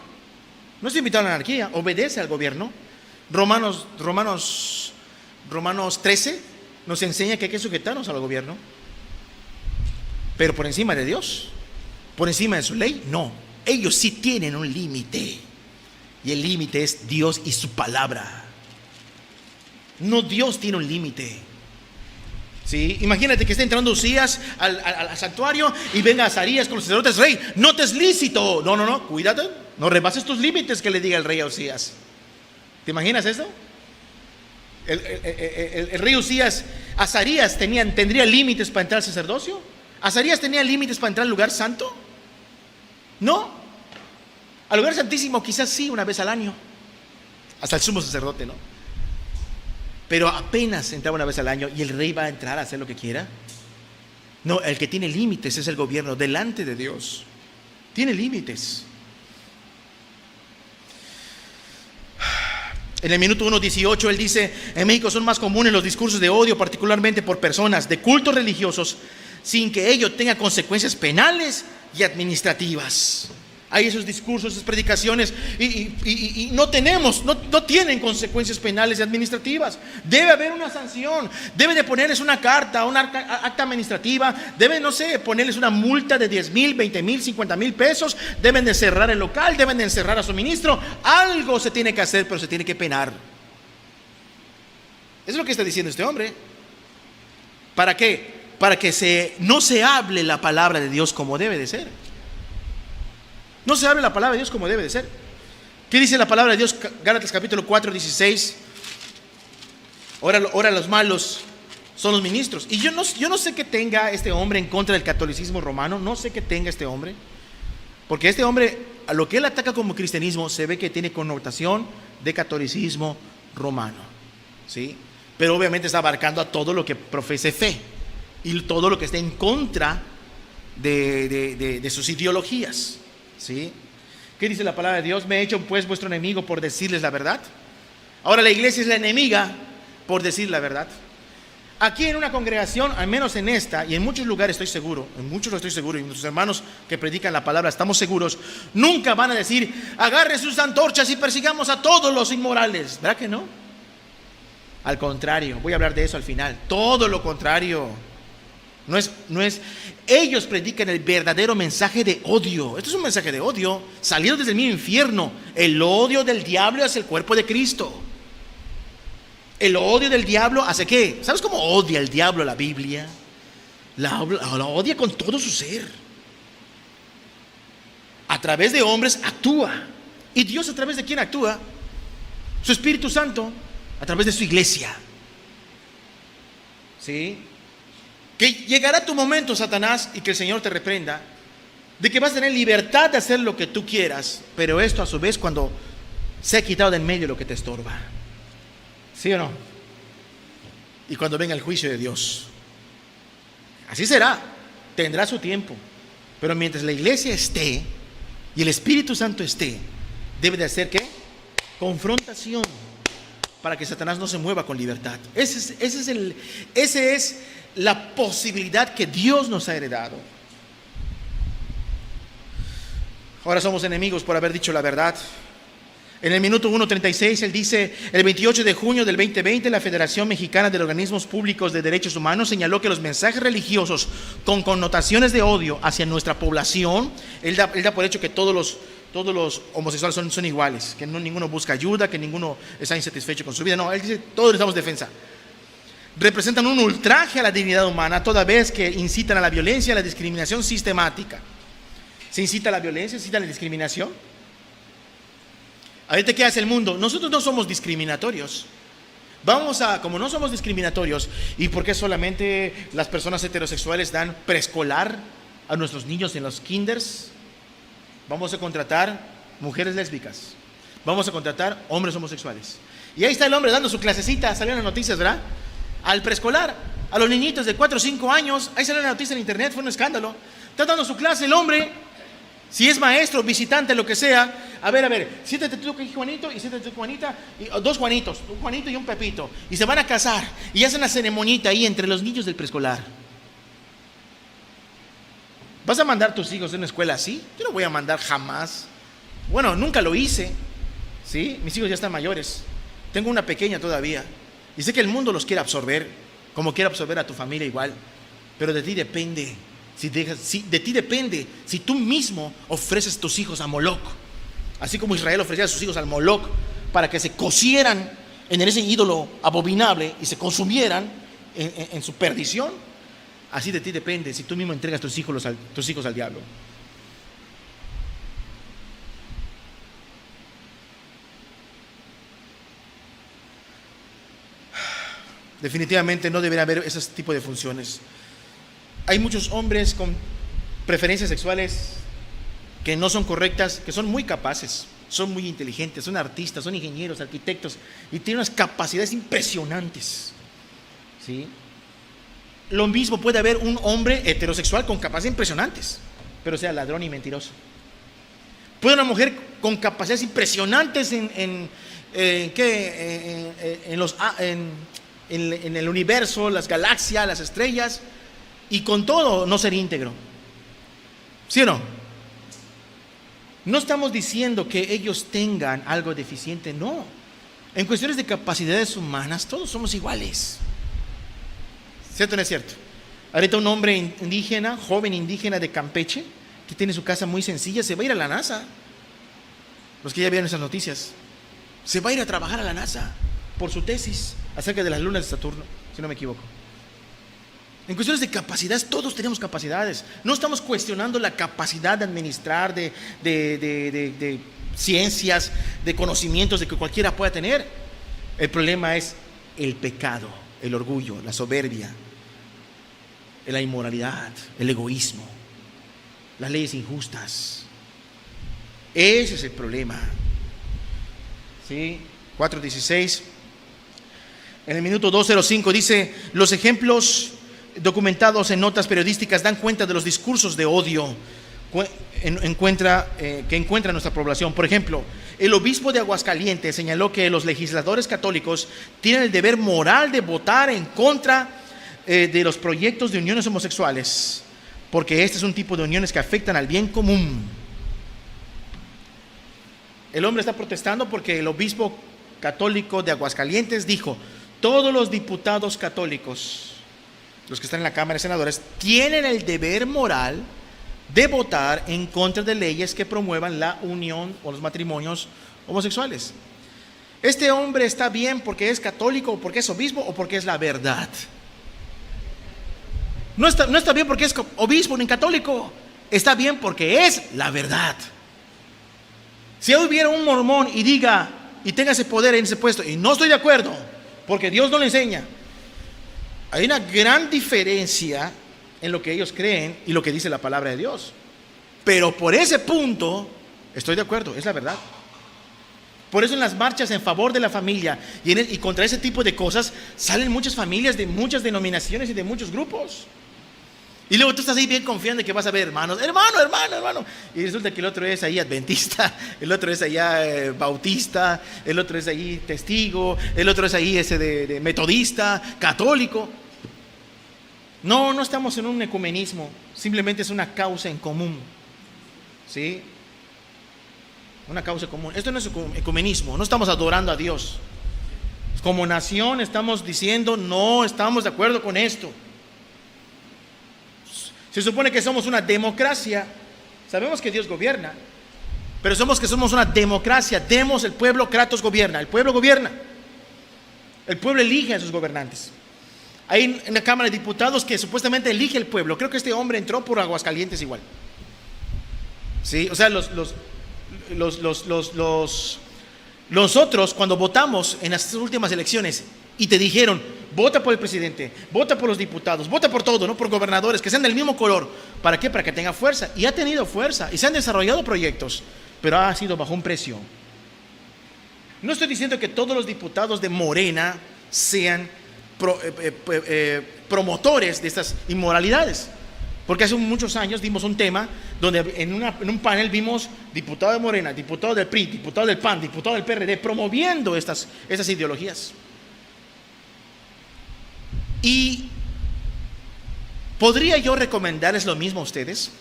No estoy invitando a la anarquía. Obedece al gobierno. Romanos 13 nos enseña que hay que sujetarnos al gobierno. Pero por encima de Dios, por encima de su ley, no. Ellos sí tienen un límite. Y el límite es Dios y su palabra. No, Dios tiene un límite. ¿Sí? Imagínate que esté entrando Usías al santuario y venga Azarías con los sacerdotes. Rey, no te es lícito. No, cuídate. No rebases tus límites, que le diga el rey a Usías. ¿Te imaginas eso? El rey Usías, Azarías tendría límites para entrar al sacerdocio. ¿Azarías tenía límites para entrar al lugar santo? No. Al lugar santísimo quizás sí, una vez al año. Hasta el sumo sacerdote, ¿no? Pero apenas entraba una vez al año y el rey va a entrar a hacer lo que quiera. No, el que tiene límites es el gobierno delante de Dios. Tiene límites. En el minuto 1:18 él dice, en México son más comunes los discursos de odio, particularmente por personas de cultos religiosos, sin que ello tenga consecuencias penales y administrativas. Hay esos discursos, esas predicaciones y no tienen consecuencias penales y administrativas. Debe haber una sanción, debe de ponerles una carta, una acta administrativa, debe, ponerles una multa de 10,000, 20,000, 50,000 pesos, deben de cerrar el local, deben de encerrar a su ministro. Algo se tiene que hacer, pero se tiene que penar. Eso es lo que está diciendo este hombre. ¿Para qué? Para que no se hable la palabra de Dios como debe de ser. No se hable la palabra de Dios como debe de ser. ¿Qué dice la palabra de Dios? Gálatas capítulo 4:16. Ahora los malos son los ministros. Y yo no sé qué tenga este hombre en contra del catolicismo romano. No sé qué tenga este hombre. Porque este hombre, a lo que él ataca como cristianismo, se ve que tiene connotación de catolicismo romano. ¿Sí? Pero obviamente está abarcando a todo lo que profese fe. Y todo lo que esté en contra de sus ideologías. ¿Sí? ¿Qué dice la palabra de Dios? Me he hecho pues vuestro enemigo por decirles la verdad. Ahora la iglesia es la enemiga por decir la verdad. Aquí en una congregación, al menos en esta y en muchos lugares estoy seguro, y nuestros hermanos que predican la palabra estamos seguros, nunca van a decir agarren sus antorchas y persigamos a todos los inmorales. ¿Verdad que no? Al contrario, voy a hablar de eso al final. Todo lo contrario. No es, ellos predican el verdadero mensaje de odio. Esto es un mensaje de odio salido desde el mismo infierno. El odio del diablo hacia el cuerpo de Cristo. El odio del diablo hacia ¿qué? ¿Sabes cómo odia el diablo la Biblia? La odia con todo su ser. A través de hombres actúa. ¿Y Dios a través de quién actúa? Su Espíritu Santo, a través de su iglesia. ¿Sí? Que llegará tu momento, Satanás, y que el Señor te reprenda, de que vas a tener libertad de hacer lo que tú quieras, pero esto a su vez cuando se ha quitado de en medio lo que te estorba. ¿Sí o no? Y cuando venga el juicio de Dios. Así será, tendrá su tiempo. Pero mientras la iglesia esté y el Espíritu Santo esté, debe de hacer ¿qué? Confrontación, para que Satanás no se mueva con libertad. Esa es la posibilidad que Dios nos ha heredado. Ahora somos enemigos por haber dicho la verdad. En el minuto 1:36 él dice: el 28 de junio del 2020 la Federación Mexicana de Organismos Públicos de Derechos Humanos señaló que los mensajes religiosos con connotaciones de odio hacia nuestra población, él da por hecho que todos los homosexuales son iguales, que ninguno busca ayuda, que ninguno está insatisfecho con su vida. No, él dice: todos necesitamos defensa. Representan un ultraje a la dignidad humana toda vez que incitan a la violencia y a la discriminación sistemática. ¿Se incita a la violencia? ¿Se incita a la discriminación? Ahorita, ¿qué hace el mundo? Nosotros no somos discriminatorios. Como no somos discriminatorios, ¿y por qué solamente las personas heterosexuales dan preescolar a nuestros niños en los kinders? Vamos a contratar mujeres lésbicas. Vamos a contratar hombres homosexuales. Y ahí está el hombre dando su clasecita, salieron las noticias, ¿verdad? Al preescolar, a los niñitos de 4 o 5 años, ahí salió la noticia en internet, fue un escándalo. Está dando su clase el hombre, si es maestro, visitante, lo que sea. A ver, siéntate tú, Juanito, y siéntate tú, Juanita, y dos Juanitos, un Juanito y un Pepito, y se van a casar, y hacen una ceremonita ahí entre los niños del preescolar. ¿Vas a mandar tus hijos a una escuela así? Yo no voy a mandar jamás. Bueno, nunca lo hice, ¿sí? Mis hijos ya están mayores, tengo una pequeña todavía, y sé que el mundo los quiere absorber, como quiere absorber a tu familia igual, pero de ti depende. De ti depende si tú mismo ofreces tus hijos a Moloc, así como Israel ofrecía a sus hijos al Moloc para que se cocieran en ese ídolo abominable y se consumieran en su perdición. Así de ti depende si tú mismo entregas tus hijos al diablo. Definitivamente no debería haber ese tipo de funciones. Hay muchos hombres con preferencias sexuales que no son correctas, que son muy capaces, son muy inteligentes, son artistas, son ingenieros, arquitectos, y tienen unas capacidades impresionantes, ¿sí? Lo mismo puede haber un hombre heterosexual con capacidades impresionantes, pero sea ladrón y mentiroso. Puede una mujer con capacidades impresionantes en el universo, las galaxias, las estrellas, y con todo no ser íntegro. ¿Sí o no? No estamos diciendo que ellos tengan algo deficiente, no. En cuestiones de capacidades humanas, todos somos iguales. ¿Cierto o no es cierto? Ahorita un hombre indígena, joven indígena de Campeche, que tiene su casa muy sencilla, se va a ir a la NASA. Los que ya vieron esas noticias, se va a ir a trabajar a la NASA por su tesis acerca de las lunas de Saturno, si no me equivoco. En cuestiones de capacidades, todos tenemos capacidades. No estamos cuestionando la capacidad de administrar, de ciencias, de conocimientos de que cualquiera pueda tener. El problema es el pecado, el orgullo, la soberbia, la inmoralidad, el egoísmo, las leyes injustas. Ese es el problema. ¿Sí? 4:16. En el minuto 2:05 dice: los ejemplos documentados en notas periodísticas dan cuenta de los discursos de odio que encuentra nuestra población. Por ejemplo, el obispo de Aguascalientes señaló que los legisladores católicos tienen el deber moral de votar en contra de los proyectos de uniones homosexuales, porque este es un tipo de uniones que afectan al bien común. El hombre está protestando porque el obispo católico de Aguascalientes dijo: todos los diputados católicos, los que están en la Cámara de Senadores, tienen el deber moral de votar en contra de leyes que promuevan la unión o los matrimonios homosexuales. Este hombre está bien porque es católico, o porque es obispo, o porque es la verdad. No está bien porque es obispo ni católico, está bien porque es la verdad. Si hubiera un mormón y diga y tenga ese poder en ese puesto, y no estoy de acuerdo porque Dios no le enseña, hay una gran diferencia en lo que ellos creen y lo que dice la palabra de Dios. Pero por ese punto estoy de acuerdo, es la verdad. Por eso en las marchas en favor de la familia y contra ese tipo de cosas salen muchas familias de muchas denominaciones y de muchos grupos. Y luego tú estás ahí bien confiando de que vas a ver hermanos, hermano. Y resulta que el otro es ahí adventista, el otro es allá bautista, el otro es ahí testigo, el otro es ahí ese de metodista, católico. No estamos en un ecumenismo, simplemente es una causa en común. ¿Sí? una causa común. Esto no es ecumenismo, no estamos adorando a Dios. Como nación estamos diciendo, no estamos de acuerdo con esto. Se supone que somos una democracia, sabemos que Dios gobierna, pero somos una democracia. Demos, el pueblo, Kratos gobierna, el pueblo gobierna. El pueblo elige a sus gobernantes. Hay en la Cámara de Diputados que supuestamente elige el pueblo. Creo que este hombre entró por Aguascalientes igual. Sí, o sea, nosotros cuando votamos en las últimas elecciones y te dijeron, vota por el presidente, vota por los diputados, vota por todo, no por gobernadores, que sean del mismo color. ¿Para qué? Para que tenga fuerza. Y ha tenido fuerza y se han desarrollado proyectos, pero ha sido bajo un precio. No estoy diciendo que todos los diputados de Morena sean promotores de estas inmoralidades, porque hace muchos años dimos un tema donde en un panel vimos diputado de Morena, diputado del PRI, diputado del PAN, diputado del PRD promoviendo estas ideologías. Y ¿podría yo recomendarles lo mismo a ustedes?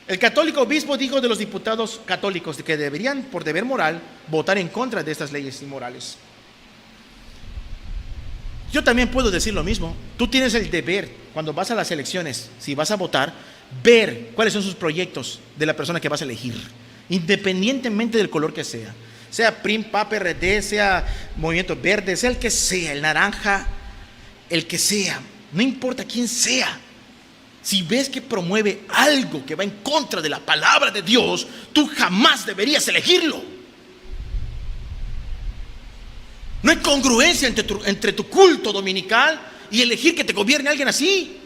El católico obispo dijo de los diputados católicos que deberían, por deber moral, votar en contra de estas leyes inmorales. Yo también puedo decir lo mismo. Tú tienes el deber, cuando vas a las elecciones, si vas a votar, ver cuáles son sus proyectos de la persona que vas a elegir, independientemente del color que sea. Sea PRI, PA, PRD, sea Movimiento Verde, sea el que sea, el naranja, el que sea, no importa quién sea. Si ves que promueve algo que va en contra de la palabra de Dios, tú jamás deberías elegirlo. No hay congruencia entre tu culto dominical y elegir que te gobierne alguien así.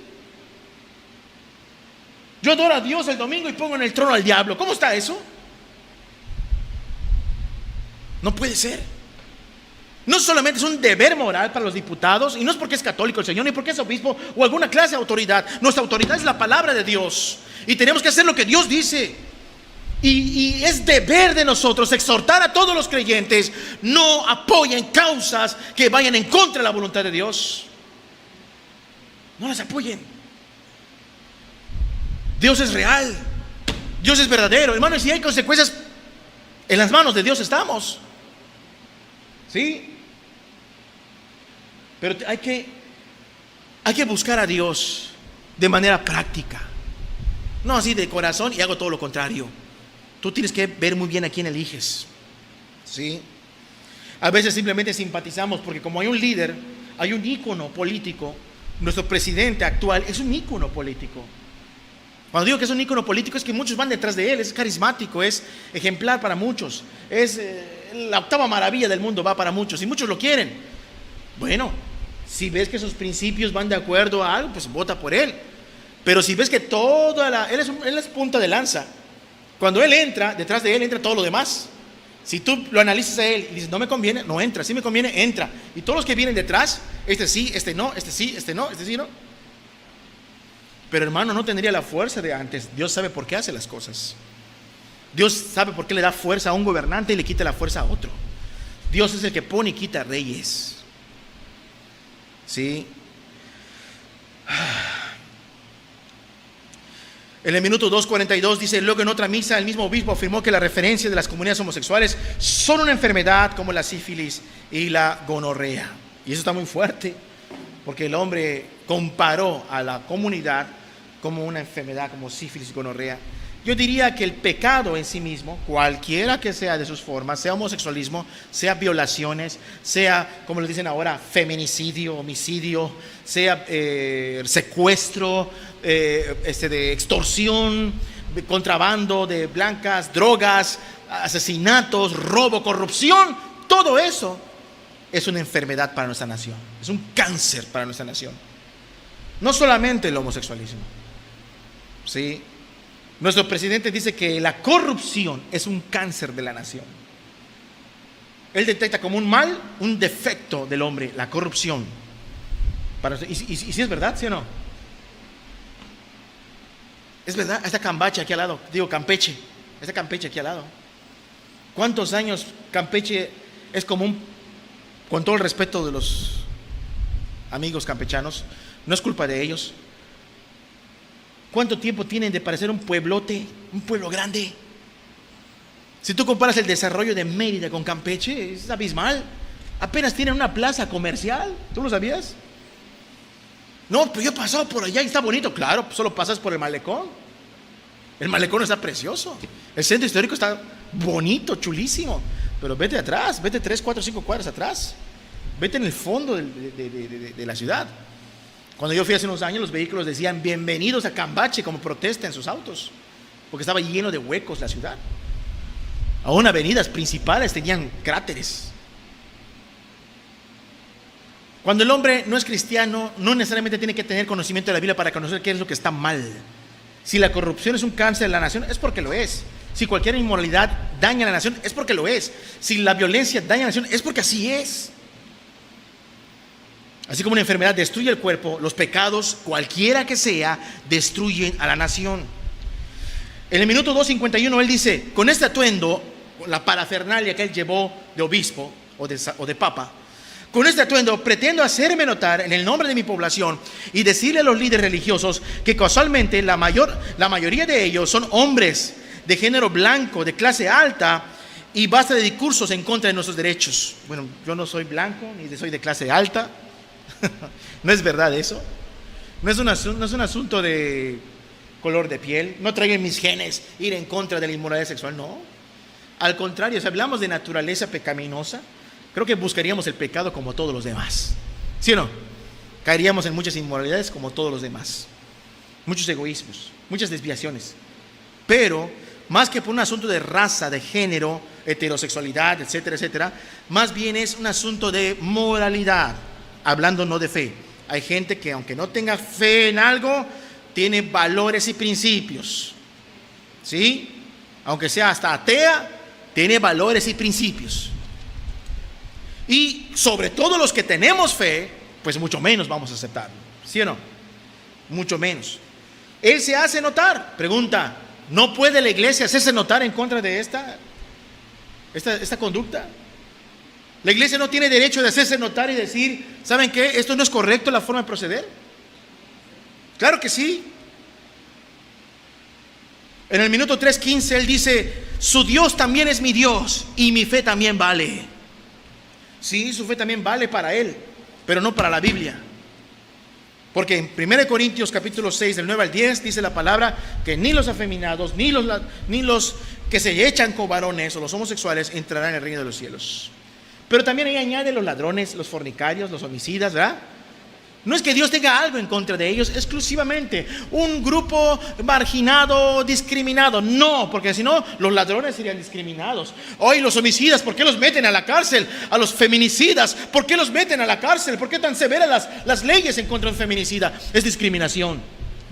Yo adoro a Dios el domingo y pongo en el trono al diablo. ¿Cómo está eso? No puede ser. No solamente es un deber moral para los diputados, y no es porque es católico el Señor, ni porque es obispo o alguna clase de autoridad. Nuestra autoridad es la palabra de Dios y tenemos que hacer lo que Dios dice. Y es deber de nosotros exhortar a todos los creyentes: no apoyen causas que vayan en contra de la voluntad de Dios. No las apoyen. Dios es real, Dios es verdadero, hermano, y si hay consecuencias, en las manos de Dios estamos. ¿Sí? Pero hay que buscar a Dios de manera práctica, no así de corazón y hago todo lo contrario. Tú tienes que ver muy bien a quién eliges. ¿Sí? A veces simplemente simpatizamos porque como hay un líder, hay un ícono político. Nuestro presidente actual es un ícono político. Cuando digo que es un ícono político es que muchos van detrás de él. Es carismático, es ejemplar para muchos, es la octava maravilla del mundo, va para muchos y muchos lo quieren. Bueno, si ves que sus principios van de acuerdo a algo, pues vota por él. Pero si ves que él es punta de lanza, cuando él entra, detrás de él entra todo lo demás. Si tú lo analizas a él y dices, no me conviene, no entra. Si me conviene, entra. Y todos los que vienen detrás, este sí, este no, este sí, este no, este sí, no. Pero hermano, no tendría la fuerza de antes. Dios sabe por qué hace las cosas. Dios sabe por qué le da fuerza a un gobernante y le quita la fuerza a otro. Dios es el que pone y quita reyes. ¿Sí? En el minuto 2:42 dice: luego en otra misa el mismo obispo afirmó que la referencia de las comunidades homosexuales son una enfermedad como la sífilis y la gonorrea. Y eso está muy fuerte, porque el hombre comparó a la comunidad como una enfermedad como sífilis y gonorrea. Yo diría que el pecado en sí mismo, cualquiera que sea de sus formas, sea homosexualismo, sea violaciones, sea, como le dicen ahora, feminicidio, homicidio, sea secuestro, de extorsión, de contrabando de blancas, drogas, asesinatos, robo, corrupción, todo eso es una enfermedad para nuestra nación, es un cáncer para nuestra nación. No solamente el homosexualismo, ¿sí? Nuestro presidente dice que la corrupción es un cáncer de la nación. Él detecta como un mal, un defecto del hombre, la corrupción. Y si es verdad, ¿sí o no? Es verdad, esta Campeche aquí al lado, esta Campeche aquí al lado. ¿Cuántos años Campeche es como con todo el respeto de los amigos campechanos, no es culpa de ellos? ¿Cuánto tiempo tienen de parecer un pueblote, un pueblo grande? Si tú comparas el desarrollo de Mérida con Campeche, es abismal. Apenas tienen una plaza comercial. ¿Tú lo sabías? No, pues yo he pasado por allá y está bonito. Claro, solo pasas por el malecón. El malecón está precioso. El centro histórico está bonito, chulísimo. Pero vete atrás, vete 3, 4, 5 cuadras atrás. Vete en el fondo de la ciudad. Cuando yo fui hace unos años, los vehículos decían bienvenidos a Cambache como protesta en sus autos, porque estaba lleno de huecos la ciudad. Aún avenidas principales tenían cráteres. Cuando el hombre no es cristiano, no necesariamente tiene que tener conocimiento de la Biblia para conocer qué es lo que está mal. Si la corrupción es un cáncer de la nación, es porque lo es. Si cualquier inmoralidad daña a la nación, es porque lo es. Si la violencia daña a la nación, es porque así es. Así como una enfermedad destruye el cuerpo, los pecados, cualquiera que sea, destruyen a la nación. En el minuto 2:51 él dice, con este atuendo, la parafernalia que él llevó de obispo o de papa, con este atuendo pretendo hacerme notar en el nombre de mi población y decirle a los líderes religiosos que casualmente la mayoría de ellos son hombres de género blanco, de clase alta, y basta de discursos en contra de nuestros derechos. Bueno, yo no soy blanco ni soy de clase alta. No es verdad eso. No es un asunto de color de piel. No traigan mis genes ir en contra de la inmoralidad sexual. No. Al contrario, si hablamos de naturaleza pecaminosa, creo que buscaríamos el pecado como todos los demás. ¿Sí o no? Caeríamos en muchas inmoralidades como todos los demás. Muchos egoísmos, muchas desviaciones. Pero, más que por un asunto de raza, de género, heterosexualidad, etcétera, etcétera, más bien es un asunto de moralidad, hablando no de fe. Hay gente que aunque no tenga fe en algo, tiene valores y principios. ¿Sí? Aunque sea hasta atea, tiene valores y principios. Y sobre todo los que tenemos fe, pues mucho menos vamos a aceptarlo. ¿Sí o no? Mucho menos. Él se hace notar. Pregunta, ¿no puede la iglesia hacerse notar en contra de esta conducta? La iglesia no tiene derecho de hacerse notar y decir, ¿saben qué? Esto no es correcto la forma de proceder. Claro que sí. En el minuto 3:15 él dice, su Dios también es mi Dios y mi fe también vale. Sí, su fe también vale para él, pero no para la Biblia. Porque en 1 Corintios capítulo 6, del 9 al 10, dice la palabra que ni los afeminados, ni los que se echan con varones o los homosexuales entrarán en el reino de los cielos. Pero también ahí añade los ladrones, los fornicarios, los homicidas, ¿verdad? No es que Dios tenga algo en contra de ellos exclusivamente, un grupo marginado, discriminado. No, porque si no, los ladrones serían discriminados. Hoy los homicidas, ¿por qué los meten a la cárcel? A los feminicidas, ¿por qué los meten a la cárcel? ¿Por qué tan severas las leyes en contra de un feminicida? Es discriminación.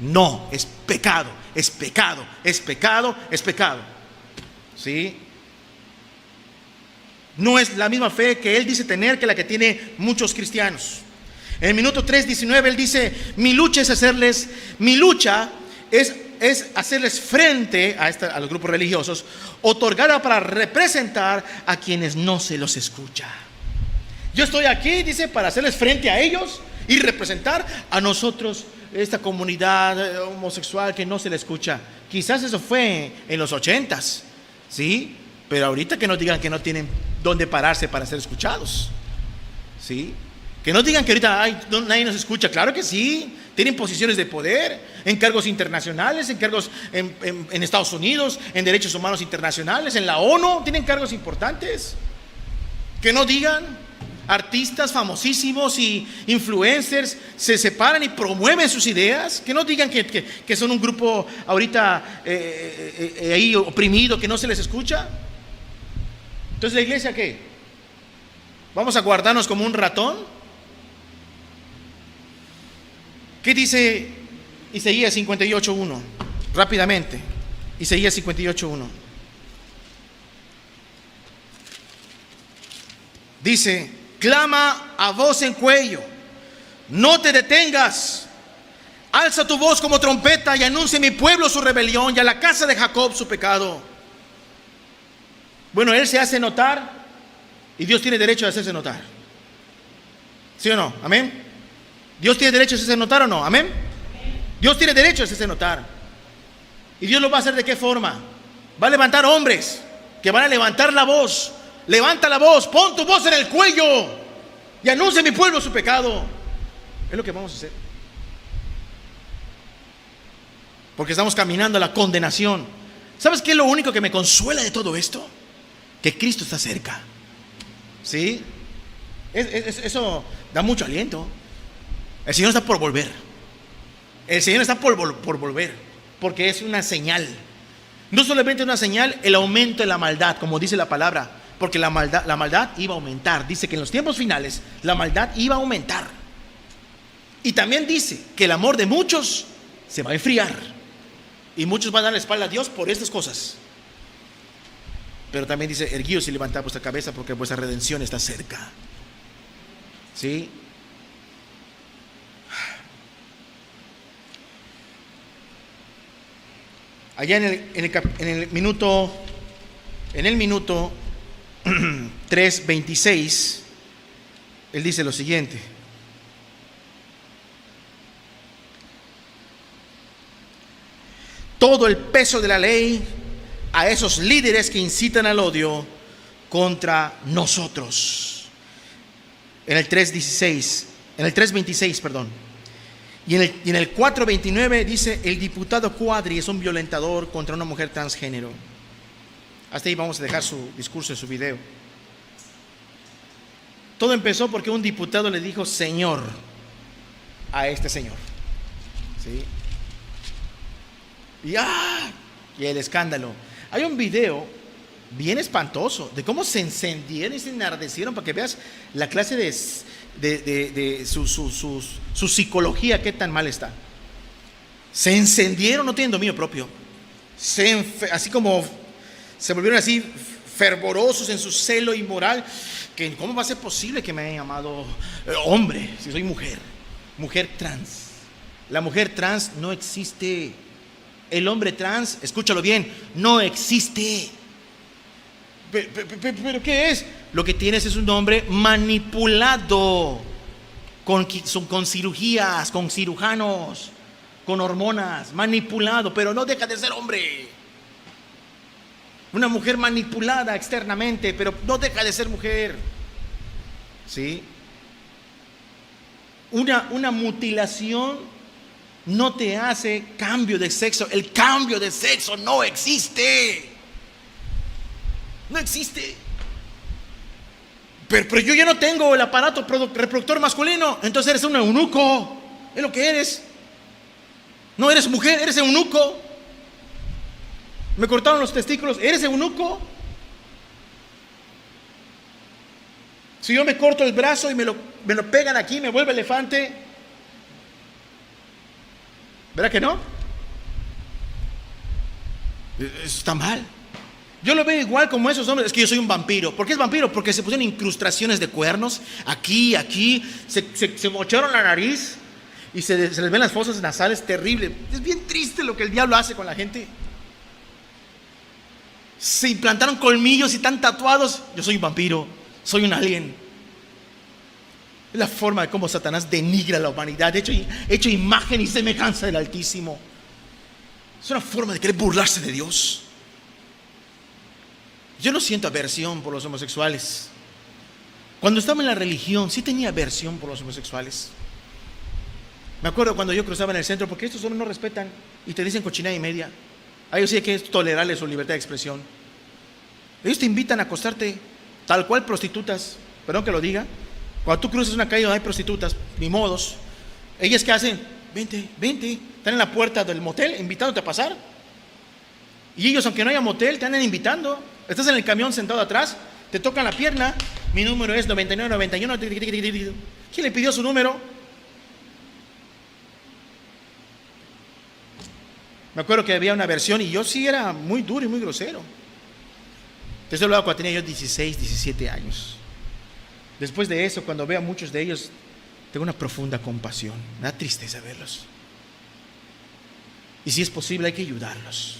No, es pecado, es pecado, es pecado, es pecado. ¿Sí? No es la misma fe que él dice tener que la que tiene muchos cristianos. En el minuto 3:19 él dice, mi lucha es hacerles frente a los grupos religiosos, otorgada para representar a quienes no se los escucha. Yo estoy aquí, dice, para hacerles frente a ellos y representar a nosotros, esta comunidad homosexual que no se le escucha. Quizás eso fue en los 80s, ¿sí? Pero ahorita que no digan que no tienen dónde pararse para ser escuchados, ¿sí? Que no digan que ahorita nadie nos escucha. Claro que sí, tienen posiciones de poder, en cargos internacionales, en cargos en Estados Unidos, en derechos humanos internacionales, en la ONU, tienen cargos importantes. Que no digan, artistas famosísimos y influencers se separan y promueven sus ideas. Que no digan que son un grupo ahorita ahí oprimido, que no se les escucha. Entonces, ¿la iglesia qué? ¿Vamos a guardarnos como un ratón? ¿Qué dice Isaías 58:1? Rápidamente, Isaías 58:1. Dice, clama a voz en cuello, no te detengas, alza tu voz como trompeta y anuncia a mi pueblo su rebelión y a la casa de Jacob su pecado. Bueno, él se hace notar y Dios tiene derecho a hacerse notar. ¿Sí o no? Amén. ¿Dios tiene derecho a hacerse notar o no? ¿Amén? Dios tiene derecho a hacerse notar. ¿Y Dios lo va a hacer de qué forma? Va a levantar hombres que van a levantar la voz. Levanta la voz, pon tu voz en el cuello y anuncia a mi pueblo su pecado. Es lo que vamos a hacer, porque estamos caminando a la condenación. ¿Sabes qué es lo único que me consuela de todo esto? Que Cristo está cerca. ¿Sí? Eso da mucho aliento. El Señor está por volver. El Señor está por volver, porque es una señal. No solamente una señal, el aumento de la maldad, como dice la palabra, porque la maldad iba a aumentar. Dice que en los tiempos finales la maldad iba a aumentar. Y también dice que el amor de muchos se va a enfriar, y muchos van a dar la espalda a Dios por estas cosas. Pero también dice: erguíos y levantad vuestra cabeza, porque vuestra redención está cerca. ¿Sí? Allá en el minuto 3:26, él dice lo siguiente: todo el peso de la ley a esos líderes que incitan al odio contra nosotros. En el 3:26, perdón. Y en el 4:29 dice: el diputado Cuadri es un violentador contra una mujer transgénero. Hasta ahí vamos a dejar su discurso en su video. Todo empezó porque un diputado le dijo señor a este señor. ¿Sí? Y el escándalo. Hay un video bien espantoso de cómo se encendieron y se enardecieron, para que veas la clase de su psicología, qué tan mal está. Se encendieron, no tienen dominio propio. Así como se volvieron así fervorosos en su celo inmoral, que cómo va a ser posible que me hayan llamado hombre si soy mujer trans. La mujer trans no existe. El hombre trans, escúchalo bien, no existe. ¿Pero qué es? Lo que tienes es un hombre manipulado con cirugías, con cirujanos, con hormonas, manipulado, pero no deja de ser hombre. Una mujer manipulada externamente, pero no deja de ser mujer. ¿Sí? Una mutilación no te hace cambio de sexo. El cambio de sexo no existe. No existe. Pero yo ya no tengo el aparato reproductor masculino. Entonces eres un eunuco. Es lo que eres. No eres mujer, eres eunuco. Me cortaron los testículos, eres eunuco. Si yo me corto el brazo y me lo pegan aquí, me vuelve elefante, ¿verdad que no? Eso está mal. Yo lo veo igual como esos hombres. Es que yo soy un vampiro. ¿Por qué es vampiro? Porque se pusieron incrustaciones de cuernos aquí, se mocharon la nariz y se les ven las fosas nasales. Terrible. Es bien triste lo que el diablo hace con la gente. Se implantaron colmillos y están tatuados. Yo soy un vampiro, soy un alien. Es la forma de cómo Satanás denigra a la humanidad, hecho imagen y semejanza del Altísimo. Es una forma de querer burlarse de Dios. Yo no siento aversión por los homosexuales. Cuando estaba en la religión sí tenía aversión por los homosexuales. Me acuerdo cuando yo cruzaba en el centro, porque estos hombres no respetan y te dicen cochinada y media. A ellos sí hay que tolerarles su libertad de expresión. Ellos te invitan a acostarte tal cual prostitutas. Perdón que lo diga. Cuando tú cruzas una calle donde hay prostitutas, ni modos. Ellas, ¿qué hacen? Vente. Están en la puerta del motel invitándote a pasar. Y ellos, aunque no haya motel, te andan invitando. Estás en el camión sentado atrás, te tocan la pierna. Mi número es 9991. ¿Quién le pidió su número? Me acuerdo que había una versión y yo sí era muy duro y muy grosero. Te estoy hablando cuando tenía yo 16, 17 años. Después de eso, cuando veo a muchos de ellos, tengo una profunda compasión. Me da tristeza verlos. Y si es posible, hay que ayudarlos.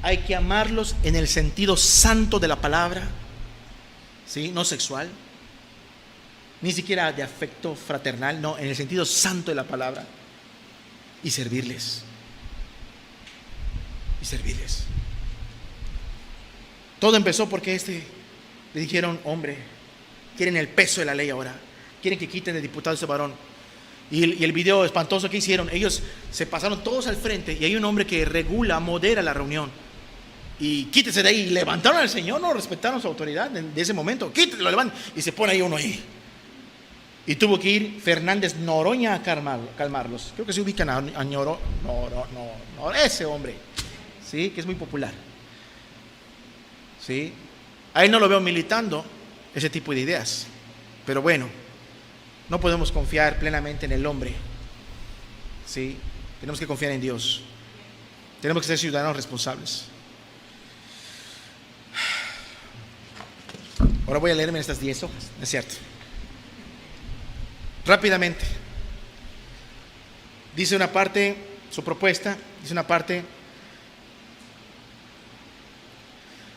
Hay que amarlos en el sentido santo de la palabra, ¿sí? No sexual, ni siquiera de afecto fraternal, no, en el sentido santo de la palabra. Y servirles. Todo empezó porque le dijeron, hombre, quieren el peso de la ley ahora, quieren que quiten el diputado a ese varón. Y el video espantoso que hicieron, ellos se pasaron todos al frente y hay un hombre que modera la reunión. Y quítese de ahí, y levantaron al Señor, no respetaron su autoridad de ese momento, quítese, lo levantan y se pone ahí uno ahí. Y tuvo que ir Fernández Noroña a calmarlos. Creo que se ubican a ese hombre, ¿sí? Que es muy popular. ¿Sí? A él no lo veo militando ese tipo de ideas. Pero bueno, no podemos confiar plenamente en el hombre. ¿Sí? Tenemos que confiar en Dios. Tenemos que ser ciudadanos responsables. Ahora voy a leerme estas 10 hojas, ¿no es cierto? Rápidamente. Dice una parte, su propuesta, dice una parte: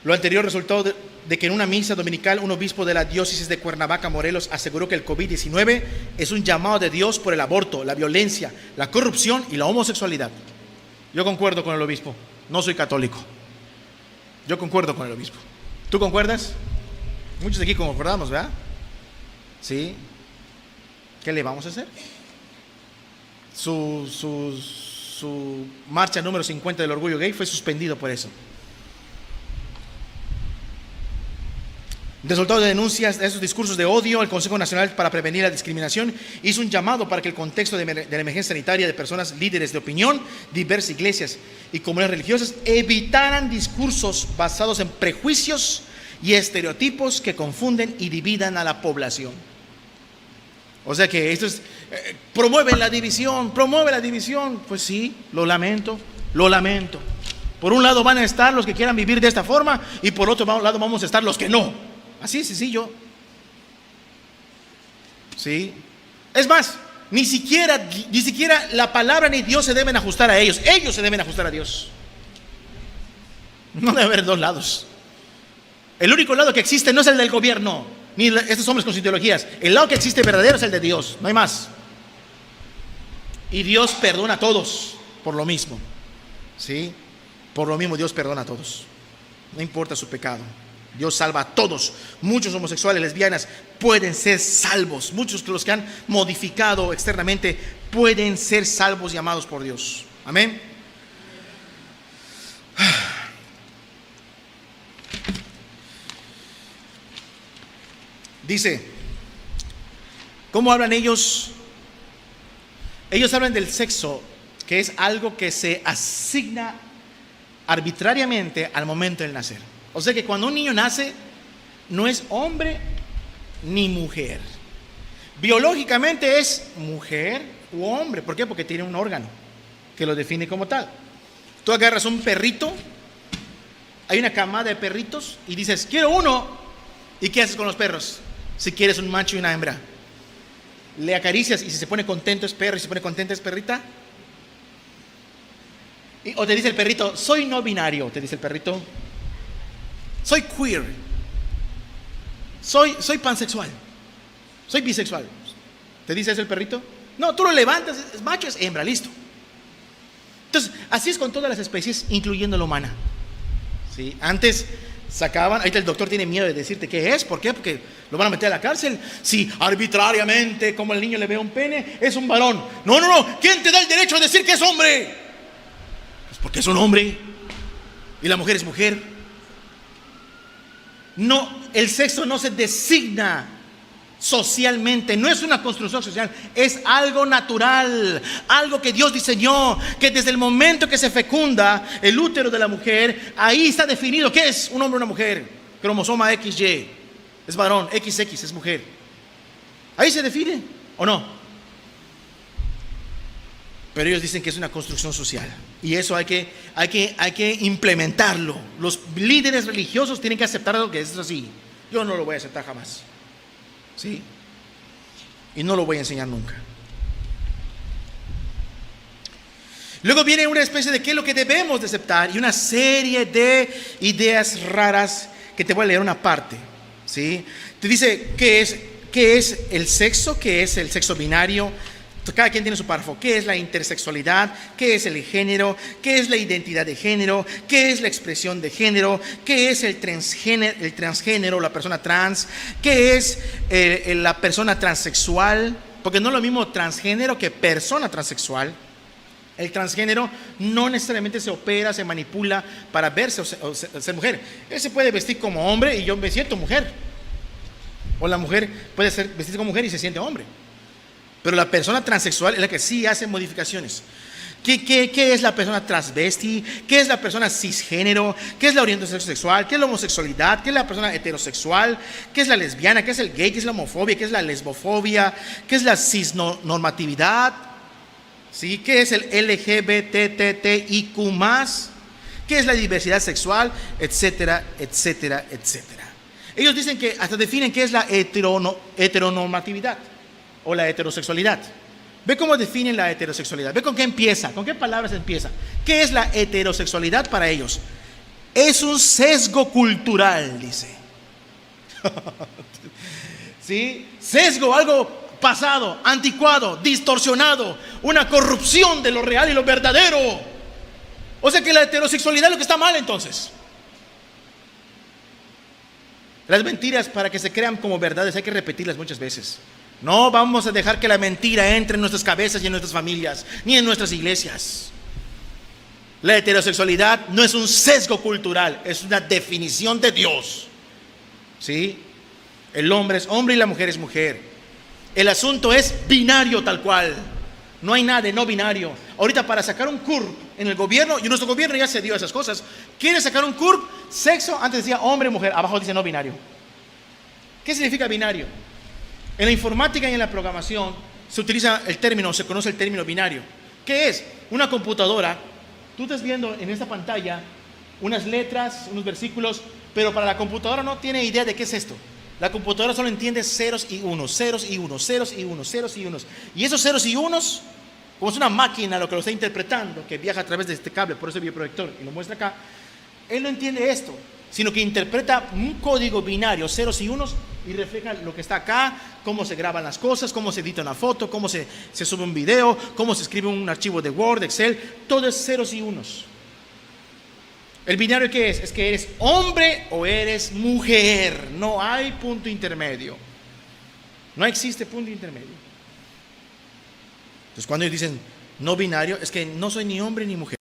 lo anterior resultó de que en una misa dominical un obispo de la diócesis de Cuernavaca, Morelos, aseguró que el COVID-19 es un llamado de Dios por el aborto, la violencia, la corrupción y la homosexualidad. Yo concuerdo con el obispo, no soy católico. Yo concuerdo con el obispo. ¿Tú concuerdas? Muchos de aquí concordamos, ¿verdad? Sí. ¿Qué le vamos a hacer? Su marcha número 50 del orgullo gay fue suspendido por eso. Resultado de denuncias de esos discursos de odio, el Consejo Nacional para Prevenir la Discriminación hizo un llamado para que el contexto de la emergencia sanitaria de personas líderes de opinión, diversas iglesias y comunidades religiosas evitaran discursos basados en prejuicios y estereotipos que confunden y dividan a la población. O sea que esto es, promueve la división. Pues sí, lo lamento. Por un lado van a estar los que quieran vivir de esta forma y por otro lado vamos a estar los que no. Así es sencillo. Sí. Es más, ni siquiera la palabra ni Dios se deben ajustar a ellos. Ellos se deben ajustar a Dios. No debe haber dos lados. El único lado que existe no es el del gobierno, ni estos hombres con sus ideologías. El lado que existe verdadero es el de Dios, no hay más. Y Dios perdona a todos por lo mismo. ¿Sí? Por lo mismo Dios perdona a todos. No importa su pecado. Dios salva a todos. Muchos homosexuales, lesbianas pueden ser salvos. Muchos de los que han modificado externamente pueden ser salvos y amados por Dios. Amén. Dice, ¿cómo hablan ellos? Ellos hablan del sexo, que es algo que se asigna arbitrariamente al momento del nacer. O sea que cuando un niño nace, no es hombre ni mujer. Biológicamente es mujer u hombre. ¿Por qué? Porque tiene un órgano que lo define como tal. Tú agarras un perrito, hay una camada de perritos y dices, quiero uno. ¿Y qué haces con los perros? Si quieres un macho y una hembra, le acaricias y si se pone contento es perro y si se pone contenta es perrita. O te dice el perrito, soy no binario, te dice el perrito. Soy queer. Soy pansexual. Soy bisexual. ¿Te dice eso el perrito? No, tú lo levantas, es macho, es hembra, listo. Entonces, así es con todas las especies, incluyendo la humana. ¿Sí? Antes sacaban, ahorita el doctor tiene miedo de decirte qué es. ¿Por qué? Porque lo van a meter a la cárcel. Si arbitrariamente, como el niño le ve un pene, es un varón. No. ¿Quién te da el derecho a decir que es hombre? Pues porque es un hombre y la mujer es mujer. No, el sexo no se designa socialmente, no es una construcción social, es algo natural, algo que Dios diseñó, que desde el momento que se fecunda el útero de la mujer, ahí está definido qué es un hombre o una mujer. Cromosoma XY es varón, XX es mujer. Ahí se define, ¿o no? Pero ellos dicen que es una construcción social y eso hay que implementarlo. Los líderes religiosos tienen que aceptar lo que es así. Yo no lo voy a aceptar jamás. ¿Sí? Y no lo voy a enseñar nunca. Luego viene una especie de qué es lo que debemos de aceptar y una serie de ideas raras que te voy a leer una parte. ¿Sí? Te dice qué es el sexo, qué es el sexo binario, Cada quien tiene su párrafo. ¿Qué es la intersexualidad? ¿Qué es el género? ¿Qué es la identidad de género? ¿Qué es la expresión de género? ¿Qué es el transgénero, la persona trans? ¿Qué es la persona transexual? Porque no es lo mismo transgénero que persona transexual. El transgénero no necesariamente se opera, se manipula para verse o ser mujer. Él se puede vestir como hombre y yo me siento mujer. O la mujer puede vestirse como mujer y se siente hombre. Pero la persona transexual es la que sí hace modificaciones. ¿Qué es la persona transvesti? ¿Qué es la persona cisgénero? ¿Qué es la orientación sexual? ¿Qué es la homosexualidad? ¿Qué es la persona heterosexual? ¿Qué es la lesbiana? ¿Qué es el gay? ¿Qué es la homofobia? ¿Qué es la lesbofobia? ¿Qué es la cisnormatividad? ¿Sí? ¿Qué es el LGBTTIQ+? ¿Qué es la diversidad sexual? Etcétera, etcétera, etcétera. Ellos dicen que hasta definen qué es la heteronormatividad o la heterosexualidad. Ve cómo definen la heterosexualidad. Ve con qué empieza, con qué palabras empieza. ¿Qué es la heterosexualidad para ellos? Es un sesgo cultural, dice. ¿Sí? Sesgo, algo pasado, anticuado, distorsionado, una corrupción de lo real y lo verdadero. O sea que la heterosexualidad es lo que está mal entonces. Las mentiras, para que se crean como verdades, hay que repetirlas muchas veces. No vamos a dejar que la mentira entre en nuestras cabezas y en nuestras familias, ni en nuestras iglesias. La heterosexualidad no es un sesgo cultural, es una definición de Dios. ¿Sí? El hombre es hombre y la mujer es mujer. El asunto es binario tal cual. No hay nada de no binario. Ahorita para sacar un CURP en el gobierno, y nuestro gobierno ya se dio a esas cosas, quiere sacar un CURP, sexo, antes decía hombre, mujer, abajo dice no binario. ¿Qué significa binario? En la informática y en la programación se utiliza el término, se conoce el término binario. ¿Qué es? Una computadora, tú estás viendo en esta pantalla unas letras, unos versículos, pero para la computadora no tiene idea de qué es esto. La computadora solo entiende ceros y unos, ceros y unos, ceros y unos, ceros y unos. Y esos ceros y unos, como es una máquina lo que lo está interpretando, que viaja a través de este cable, por ese videoproyector, y lo muestra acá, él no entiende esto, sino que interpreta un código binario, ceros y unos, y refleja lo que está acá, cómo se graban las cosas, cómo se edita una foto, cómo se sube un video, cómo se escribe un archivo de Word, Excel, todo es ceros y unos. ¿El binario qué es? Es que eres hombre o eres mujer, no hay punto intermedio. No existe punto intermedio. Entonces cuando ellos dicen no binario, es que no soy ni hombre ni mujer.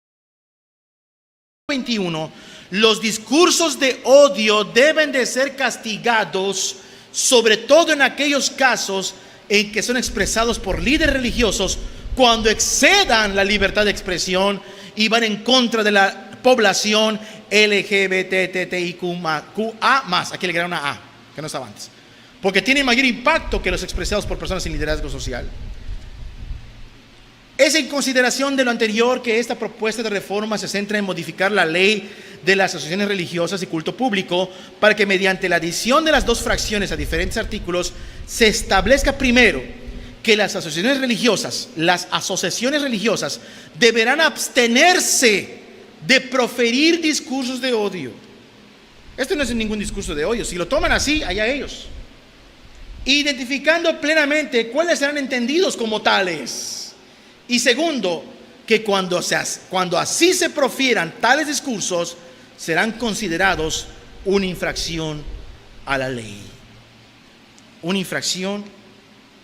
21. Los discursos de odio deben de ser castigados, sobre todo en aquellos casos en que son expresados por líderes religiosos, cuando excedan la libertad de expresión y van en contra de la población LGBTTIQA+. Aquí le agregaron una A, que no estaba antes, porque tienen mayor impacto que los expresados por personas sin liderazgo social. Es en consideración de lo anterior que esta propuesta de reforma se centra en modificar la ley de las asociaciones religiosas y culto público para que mediante la adición de las dos fracciones a diferentes artículos se establezca primero que las asociaciones religiosas deberán abstenerse de proferir discursos de odio. Esto no es ningún discurso de odio, si lo toman así, allá ellos. Identificando plenamente cuáles serán entendidos como tales. Y segundo, que cuando así se profieran tales discursos, serán considerados una infracción a la ley. Una infracción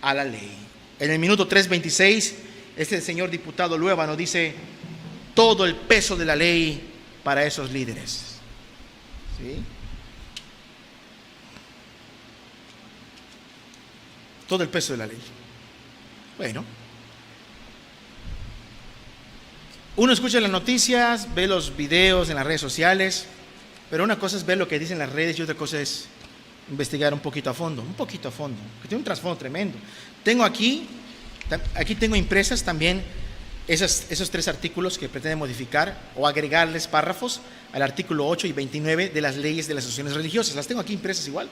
a la ley. En el minuto 3:26, este señor diputado Luébano dice: todo el peso de la ley para esos líderes. ¿Sí? Todo el peso de la ley. Bueno. Uno escucha las noticias, ve los videos en las redes sociales, pero una cosa es ver lo que dicen las redes y otra cosa es investigar un poquito a fondo, que tiene un trasfondo tremendo. Tengo aquí tengo impresas también esos 3 artículos que pretenden modificar o agregarles párrafos al artículo 8 y 29 de las leyes de las asociaciones religiosas. Las tengo aquí impresas igual.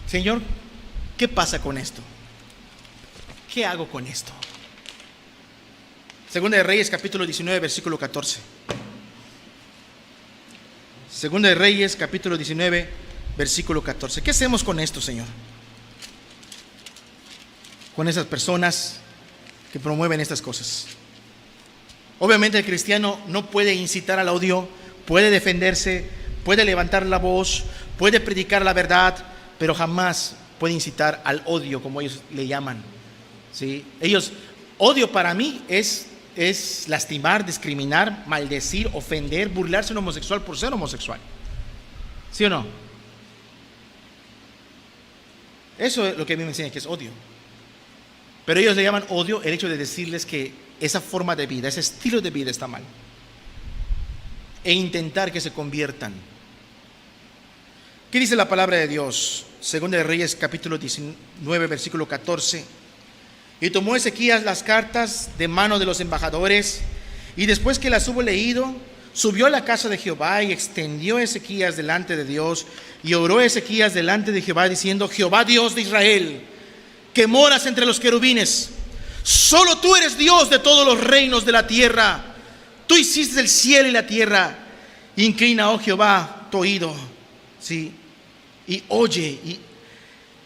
Señor, ¿qué pasa con esto? ¿Qué hago con esto? Segunda de Reyes, capítulo 19, versículo 14. Segunda de Reyes, capítulo 19, versículo 14. ¿Qué hacemos con esto, Señor? con esas personas que promueven estas cosas. Obviamente el cristiano no puede incitar al odio, puede defenderse, puede levantar la voz, puede predicar la verdad, pero jamás puede incitar al odio, como ellos le llaman. ¿Sí? Odio para mí es lastimar, discriminar, maldecir, ofender, burlarse de un homosexual por ser homosexual. ¿Sí o no? Eso es lo que a mí me enseña que es odio. Pero ellos le llaman odio el hecho de decirles que esa forma de vida, ese estilo de vida está mal, e intentar que se conviertan. ¿Qué dice la palabra de Dios? Segunda de Reyes capítulo 19 versículo 14. Y tomó Ezequías las cartas de mano de los embajadores, y después que las hubo leído, subió a la casa de Jehová y extendió Ezequías delante de Dios, y oró Ezequías delante de Jehová diciendo: Jehová Dios de Israel, que moras entre los querubines, solo tú eres Dios de todos los reinos de la tierra. Tú hiciste el cielo y la tierra. Inclina, oh Jehová, tu oído, ¿sí? Y oye, y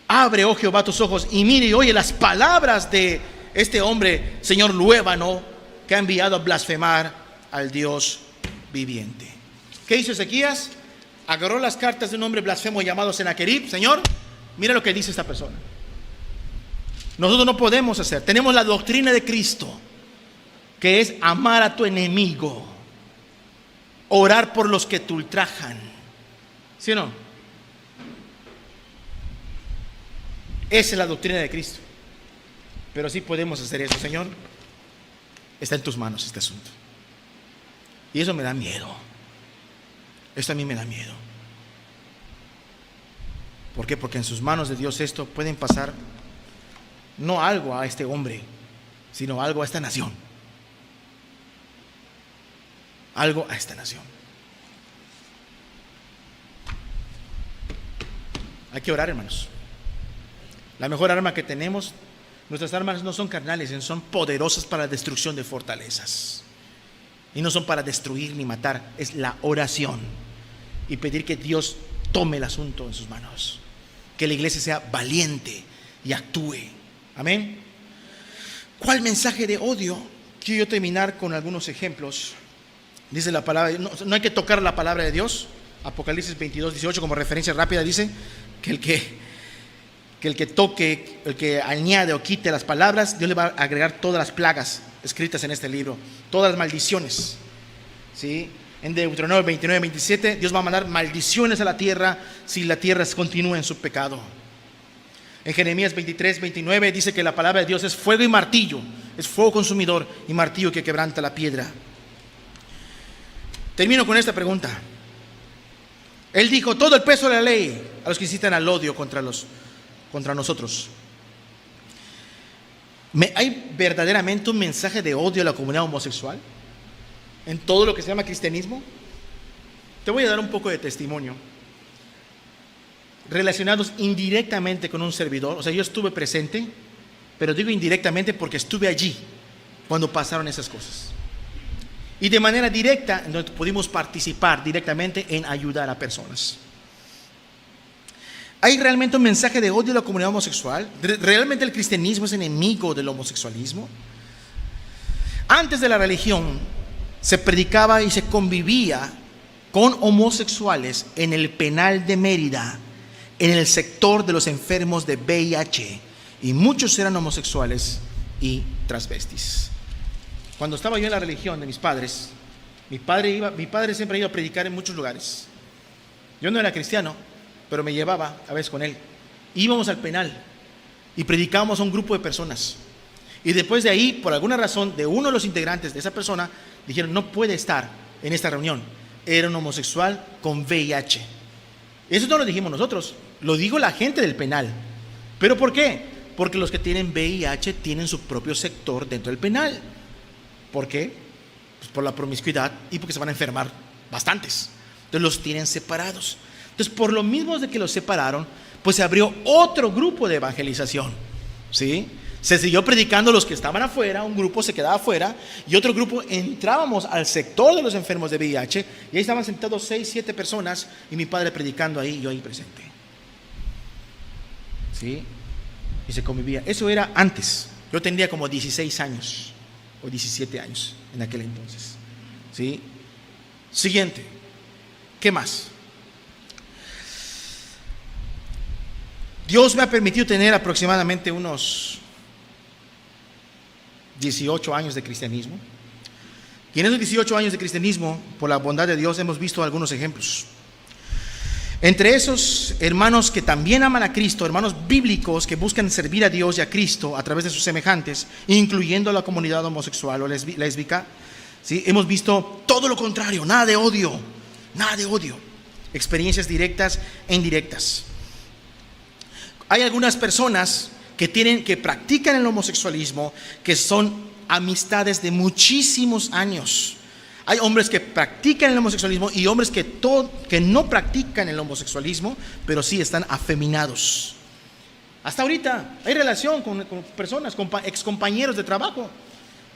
abre, oh Jehová, tus ojos, y mire y oye las palabras de este hombre, señor Luébano, que ha enviado a blasfemar al Dios viviente. ¿Qué hizo Ezequías? Agarró las cartas de un hombre blasfemo llamado Senaquerib. Señor, mira lo que dice esta persona. Nosotros no podemos hacer. Tenemos la doctrina de Cristo, que es amar a tu enemigo, orar por los que te ultrajan. ¿Sí o no? Esa es la doctrina de Cristo. Pero sí podemos hacer eso. Señor, está en tus manos este asunto. Y eso me da miedo. Esto a mí me da miedo. ¿Por qué? Porque en sus manos de Dios esto pueden pasar no algo a este hombre, sino algo a esta nación. Algo a esta nación. Hay que orar, hermanos. La mejor arma que tenemos, nuestras armas no son carnales, son poderosas para la destrucción de fortalezas. Y no son para destruir ni matar, es la oración. Y pedir que Dios tome el asunto en sus manos. Que la iglesia sea valiente y actúe. Amén. ¿Cuál mensaje de odio? Quiero yo terminar con algunos ejemplos. Dice la palabra, no hay que tocar la palabra de Dios. Apocalipsis 22, 18 como referencia rápida dice que el que toque, el que añade o quite las palabras, Dios le va a agregar todas las plagas escritas en este libro, todas las maldiciones. ¿Sí? En Deuteronomio 29, 27, Dios va a mandar maldiciones a la tierra si la tierra continúa en su pecado. En Jeremías 23, 29 dice que la palabra de Dios es fuego y martillo, es fuego consumidor y martillo que quebranta la piedra. Termino con esta pregunta. Él dijo: todo el peso de la ley a los que incitan al odio contra nosotros. ¿Hay verdaderamente un mensaje de odio a la comunidad homosexual en todo lo que se llama cristianismo? Te voy a dar un poco de testimonio relacionados indirectamente con un servidor. O sea, yo estuve presente, pero digo indirectamente porque estuve allí cuando pasaron esas cosas. Y de manera directa, donde pudimos participar directamente en ayudar a personas. ¿Hay realmente un mensaje de odio a la comunidad homosexual? ¿Realmente el cristianismo es enemigo del homosexualismo? Antes de la religión, se predicaba y se convivía con homosexuales en el penal de Mérida, en el sector de los enfermos de VIH, y muchos eran homosexuales y transvestis. Cuando estaba yo en la religión de mis padres, mi padre siempre iba a predicar en muchos lugares. Yo no era cristiano, pero me llevaba a veces con él. Íbamos al penal y predicábamos a un grupo de personas. Y después de ahí, por alguna razón, de uno de los integrantes de esa persona, dijeron: no puede estar en esta reunión. Era un homosexual con VIH. Eso no lo dijimos nosotros, lo dijo la gente del penal. ¿Pero por qué? Porque los que tienen VIH tienen su propio sector dentro del penal. ¿Por qué? Pues por la promiscuidad y porque se van a enfermar bastantes. Entonces los tienen separados. Entonces, por lo mismo de que los separaron, pues se abrió otro grupo de evangelización. ¿Sí? Se siguió predicando los que estaban afuera, un grupo se quedaba afuera y otro grupo entrábamos al sector de los enfermos de VIH y ahí estaban sentados 6, 7 personas y mi padre predicando ahí y yo ahí presente. ¿Sí? y se convivía. Eso era antes. Yo tendría como 16 años o 17 años en aquel entonces. ¿Sí? Siguiente. ¿Qué más? Dios me ha permitido tener aproximadamente unos 18 años de cristianismo. Y en esos 18 años de cristianismo, por la bondad de Dios, hemos visto algunos ejemplos. Entre esos hermanos que también aman a Cristo, hermanos bíblicos que buscan servir a Dios y a Cristo a través de sus semejantes, incluyendo la comunidad homosexual o lésbica, ¿sí? Hemos visto todo lo contrario, nada de odio, experiencias directas e indirectas. Hay algunas personas que practican el homosexualismo, que son amistades de muchísimos años. Hay hombres que practican el homosexualismo y hombres que no practican el homosexualismo, pero sí están afeminados. Hasta ahorita hay relación con personas, con excompañeros de trabajo,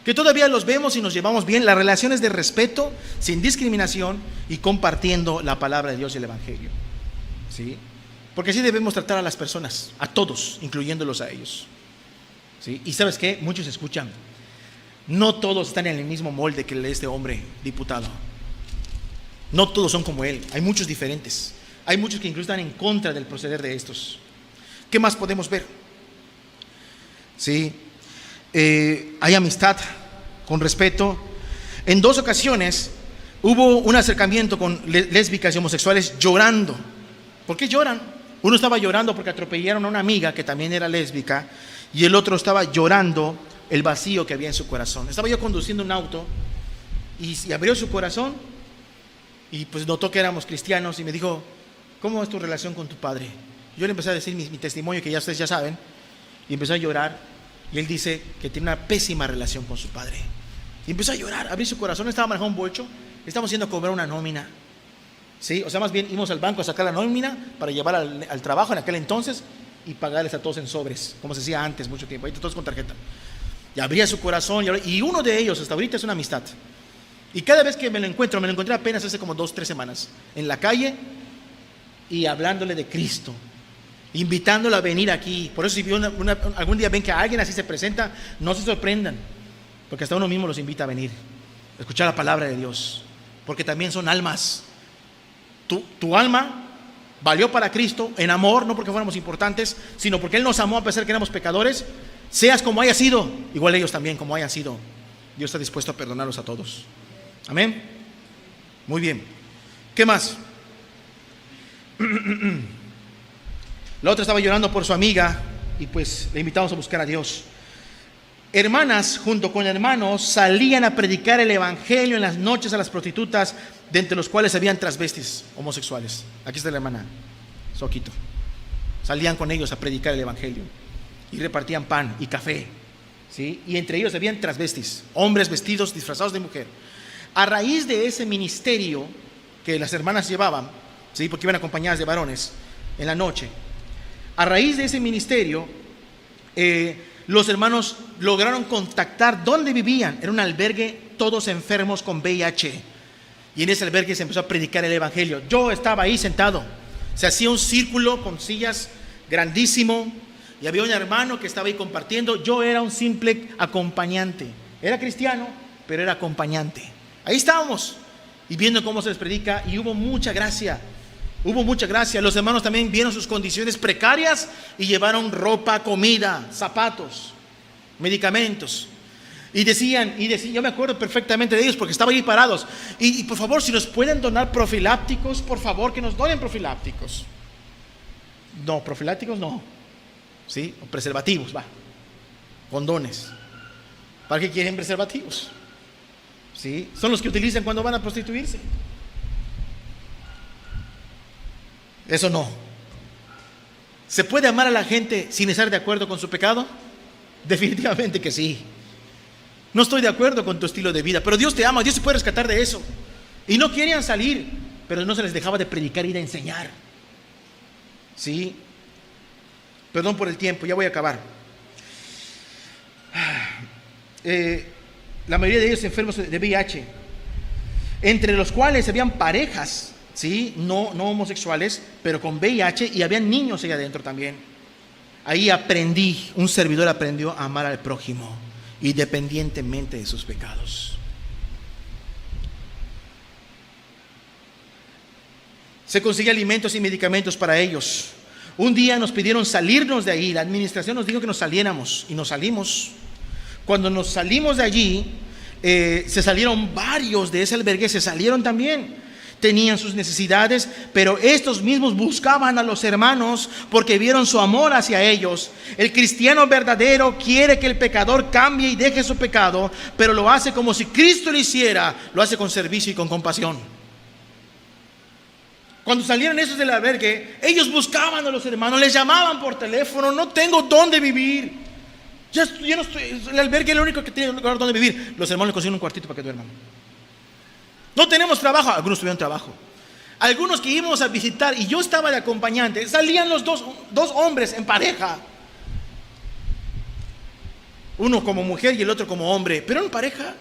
que todavía los vemos y nos llevamos bien. La relación es de respeto, sin discriminación y compartiendo la palabra de Dios y el Evangelio. ¿Sí? Porque así debemos tratar a las personas, a todos, incluyéndolos a ellos. ¿Sí? Y ¿sabes qué? Muchos escuchan. No todos están en el mismo molde que este hombre diputado. No todos son como él. Hay muchos diferentes. Hay muchos que incluso están en contra del proceder de estos. ¿Qué más podemos ver? Sí. Hay amistad con respeto. En 2 ocasiones hubo un acercamiento con lésbicas y homosexuales llorando. ¿Por qué lloran? Uno estaba llorando porque atropellaron a una amiga que también era lésbica, y el otro estaba llorando el vacío que había en su corazón. Estaba yo conduciendo un auto y abrió su corazón y pues notó que éramos cristianos y me dijo: ¿cómo es tu relación con tu padre? Yo le empecé a decir mi testimonio, que ya ustedes ya saben, y empezó a llorar, y él dice que tiene una pésima relación con su padre. Y empezó a llorar, abrir su corazón. Estaba manejando un bolcho, estamos yendo a cobrar una nómina. ¿Sí? O sea, más bien íbamos al banco a sacar la nómina para llevar al trabajo en aquel entonces y pagarles a todos en sobres, como se hacía antes, mucho tiempo. Ahorita todos con tarjeta. Y abría su corazón, y uno de ellos hasta ahorita es una amistad. Y cada vez que me lo encontré apenas hace como 2-3 semanas en la calle, y hablándole de Cristo, invitándolo a venir aquí. Por eso si algún día ven que alguien así se presenta, no se sorprendan, porque hasta uno mismo los invita a venir a escuchar la palabra de Dios, porque también son almas. Tu alma valió para Cristo en amor, no porque fuéramos importantes, sino porque Él nos amó a pesar que éramos pecadores. Seas como haya sido, igual ellos también como hayan sido, Dios está dispuesto a perdonarlos a todos. Amén. Muy bien. ¿Qué más? La otra estaba llorando por su amiga y pues le invitamos a buscar a Dios. Hermanas junto con hermanos salían a predicar el Evangelio en las noches a las prostitutas, de entre los cuales habían transvestis homosexuales. Aquí está la hermana Soquito. Salían con ellos a predicar el Evangelio y repartían pan y café, ¿sí? Y entre ellos habían transvestis, hombres vestidos, disfrazados de mujer. A raíz de ese ministerio que las hermanas llevaban, ¿sí? Porque iban acompañadas de varones en la noche. A raíz de ese ministerio, los hermanos lograron contactar dónde vivían. Era un albergue, todos enfermos con VIH. Y en ese albergue se empezó a predicar el Evangelio. Yo estaba ahí sentado. Se hacía un círculo con sillas grandísimo, y había un hermano que estaba ahí compartiendo. Yo era un simple acompañante. Era cristiano, pero era acompañante. Ahí estábamos y viendo cómo se les predica, y hubo mucha gracia. Los hermanos también vieron sus condiciones precarias y llevaron ropa, comida, zapatos, medicamentos. Y decían, yo me acuerdo perfectamente de ellos porque estaba ahí parados. Y por favor, si nos pueden donar profilácticos, por favor, que nos donen profilácticos. No, profilácticos no. ¿Sí? O preservativos, va. Condones. ¿Para qué quieren preservativos? ¿Sí? Son los que utilizan cuando van a prostituirse. Eso no. ¿Se puede amar a la gente sin estar de acuerdo con su pecado? Definitivamente que sí. No estoy de acuerdo con tu estilo de vida, pero Dios te ama, Dios se puede rescatar de eso. Y no querían salir, pero no se les dejaba de predicar y de enseñar. ¿Sí? Perdón por el tiempo, ya voy a acabar. La mayoría de ellos enfermos de VIH, entre los cuales habían parejas, ¿sí? No homosexuales, pero con VIH, y habían niños ahí adentro también. Ahí aprendí, un servidor aprendió a amar al prójimo, independientemente de sus pecados. Se consigue alimentos y medicamentos para ellos. Un día nos pidieron salirnos de ahí. La administración nos dijo que nos saliéramos y nos salimos. Cuando nos salimos de allí, se salieron varios de ese albergue, se salieron también. Tenían sus necesidades, pero estos mismos buscaban a los hermanos porque vieron su amor hacia ellos. El cristiano verdadero quiere que el pecador cambie y deje su pecado, pero lo hace como si Cristo lo hiciera, lo hace con servicio y con compasión. Cuando salieron esos del albergue, ellos buscaban a los hermanos, les llamaban por teléfono: no tengo dónde vivir. Ya no estoy, el albergue es lo único que tiene lugar donde vivir. Los hermanos les consiguen un cuartito para que duerman. No tenemos trabajo. Algunos tuvieron trabajo. Algunos que íbamos a visitar y yo estaba de acompañante, salían los dos hombres en pareja. Uno como mujer y el otro como hombre, pero en pareja.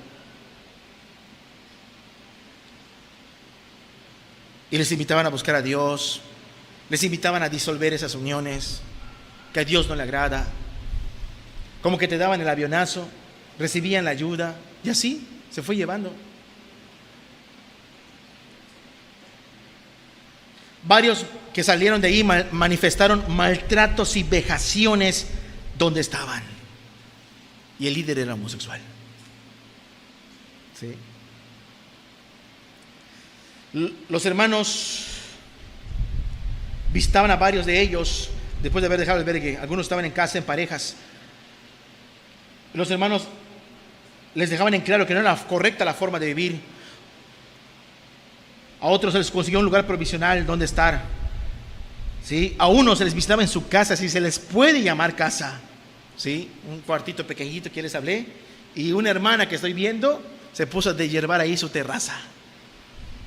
Y les invitaban a buscar a Dios, les invitaban a disolver esas uniones, que a Dios no le agrada. Como que te daban el avionazo, recibían la ayuda, y así se fue llevando. Varios que salieron de ahí manifestaron maltratos y vejaciones donde estaban. Y el líder era homosexual. ¿Sí? Los hermanos visitaban a varios de ellos después de haber dejado el albergue. Algunos estaban en casa en parejas. Los hermanos les dejaban en claro que no era correcta la forma de vivir. A otros se les consiguió un lugar provisional donde estar. ¿Sí? A unos se les visitaba en su casa, si se les puede llamar casa. ¿Sí? Un cuartito pequeñito que les hablé. Y una hermana que estoy viendo se puso a deshiervar ahí su terraza.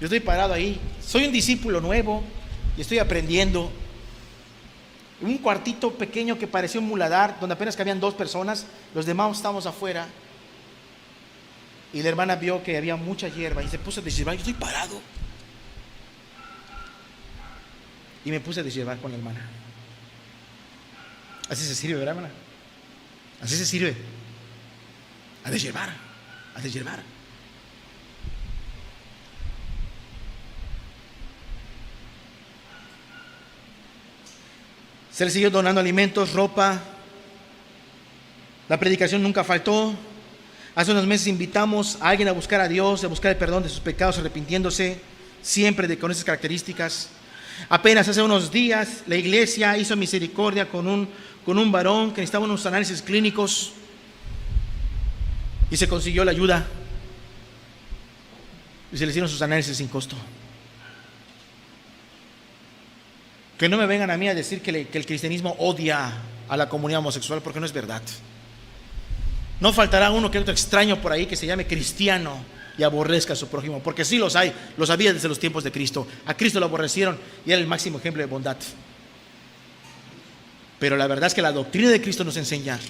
Yo estoy parado ahí, soy un discípulo nuevo y estoy aprendiendo. Un cuartito pequeño que parecía un muladar, donde apenas cabían 2 personas, los demás estábamos afuera. Y la hermana vio que había mucha hierba y se puso a deshiervar. Yo estoy parado. Y me puse a deshiervar con la hermana. Así se sirve, ¿verdad, hermana? Así se sirve. A deshiervar, a deshiervar. Se les siguió donando alimentos, ropa. La predicación nunca faltó. Hace unos meses invitamos a alguien a buscar a Dios, a buscar el perdón de sus pecados, arrepintiéndose, siempre con esas características. Apenas hace unos días la iglesia hizo misericordia con un varón que necesitaba unos análisis clínicos y se consiguió la ayuda. Y se le hicieron sus análisis sin costo. Que no me vengan a mí a decir que el cristianismo odia a la comunidad homosexual, porque no es verdad. No faltará uno que otro extraño por ahí que se llame cristiano y aborrezca a su prójimo, porque sí los hay, los había desde los tiempos de Cristo. A Cristo lo aborrecieron y era el máximo ejemplo de bondad. Pero la verdad es que la doctrina de Cristo nos enseña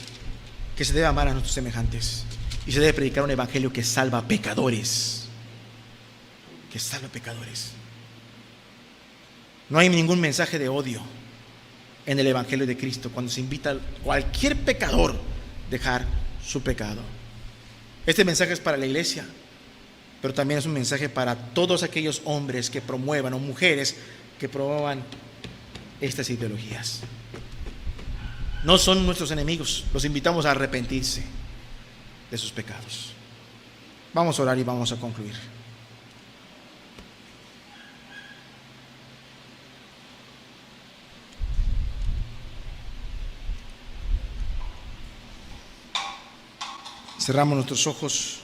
que se debe amar a nuestros semejantes y se debe predicar un evangelio que salva a pecadores. Que salva a pecadores. No hay ningún mensaje de odio en el evangelio de Cristo cuando se invita a cualquier pecador a dejar su pecado. Este mensaje es para la iglesia, pero también es un mensaje para todos aquellos hombres que promuevan o mujeres que promuevan estas ideologías. No son nuestros enemigos, los invitamos a arrepentirse de sus pecados. Vamos a orar y vamos a concluir. Cerramos nuestros ojos.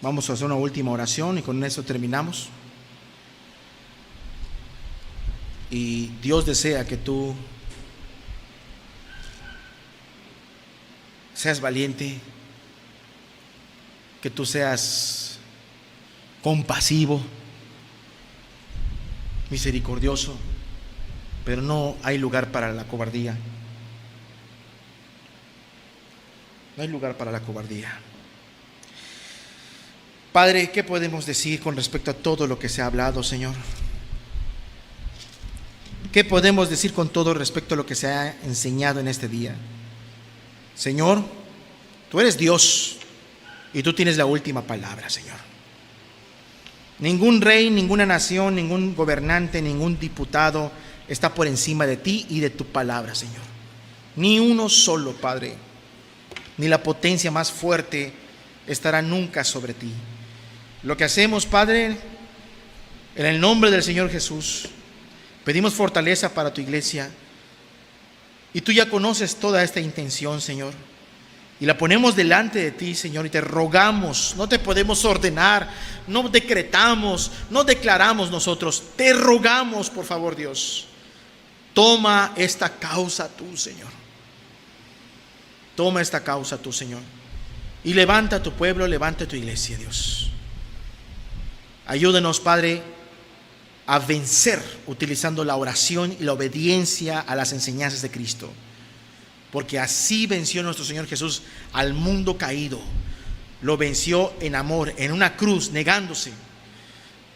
Vamos a hacer una última oración y con eso terminamos. Y Dios desea que tú seas valiente, que tú seas compasivo, misericordioso, pero no hay lugar para la cobardía. No hay lugar para la cobardía. Padre, ¿qué podemos decir con respecto a todo lo que se ha hablado, Señor? ¿qué podemos decir con todo respecto a lo que se ha enseñado en este día? Señor, tú eres Dios y tú tienes la última palabra, Señor. Ningún rey, ninguna nación, ningún gobernante, ningún diputado está por encima de ti y de tu palabra, Señor. Ni uno solo, Padre, ni la potencia más fuerte estará nunca sobre ti. Lo que hacemos, Padre, en el nombre del Señor Jesús, pedimos fortaleza para tu iglesia. Y tú ya conoces toda esta intención, Señor, y la ponemos delante de ti, Señor, y te rogamos. No te podemos ordenar, no decretamos, no declaramos nosotros. Te rogamos, por favor, Dios, toma esta causa tú, Señor. Toma esta causa tú, Señor, y levanta a tu pueblo, levanta a tu iglesia, Dios. Ayúdanos, Padre, a vencer utilizando la oración y la obediencia a las enseñanzas de Cristo, porque así venció nuestro Señor Jesús al mundo caído. Lo venció en amor, en una cruz, negándose.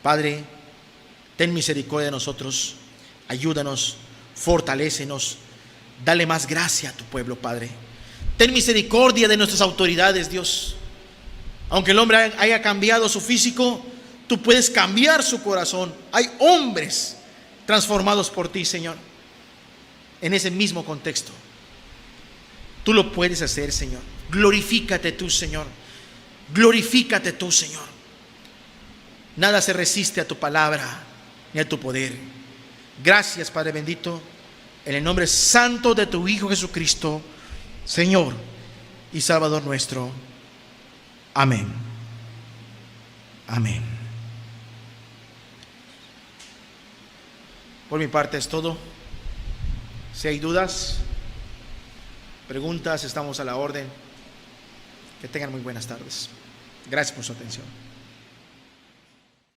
Padre, ten misericordia de nosotros, ayúdanos, fortalécenos, dale más gracia a tu pueblo, Padre. Ten misericordia de nuestras autoridades, Dios. Aunque el hombre haya cambiado su físico, tú puedes cambiar su corazón. Hay hombres transformados por ti, Señor, en ese mismo contexto. Tú lo puedes hacer, Señor. Glorifícate tú, Señor. Glorifícate tú, Señor. Nada se resiste a tu palabra ni a tu poder. Gracias, Padre bendito, en el nombre santo de tu Hijo Jesucristo, Señor y Salvador nuestro. Amén. Amén. Por mi parte es todo. Si hay dudas, preguntas, estamos a la orden. Que tengan muy buenas tardes. Gracias por su atención.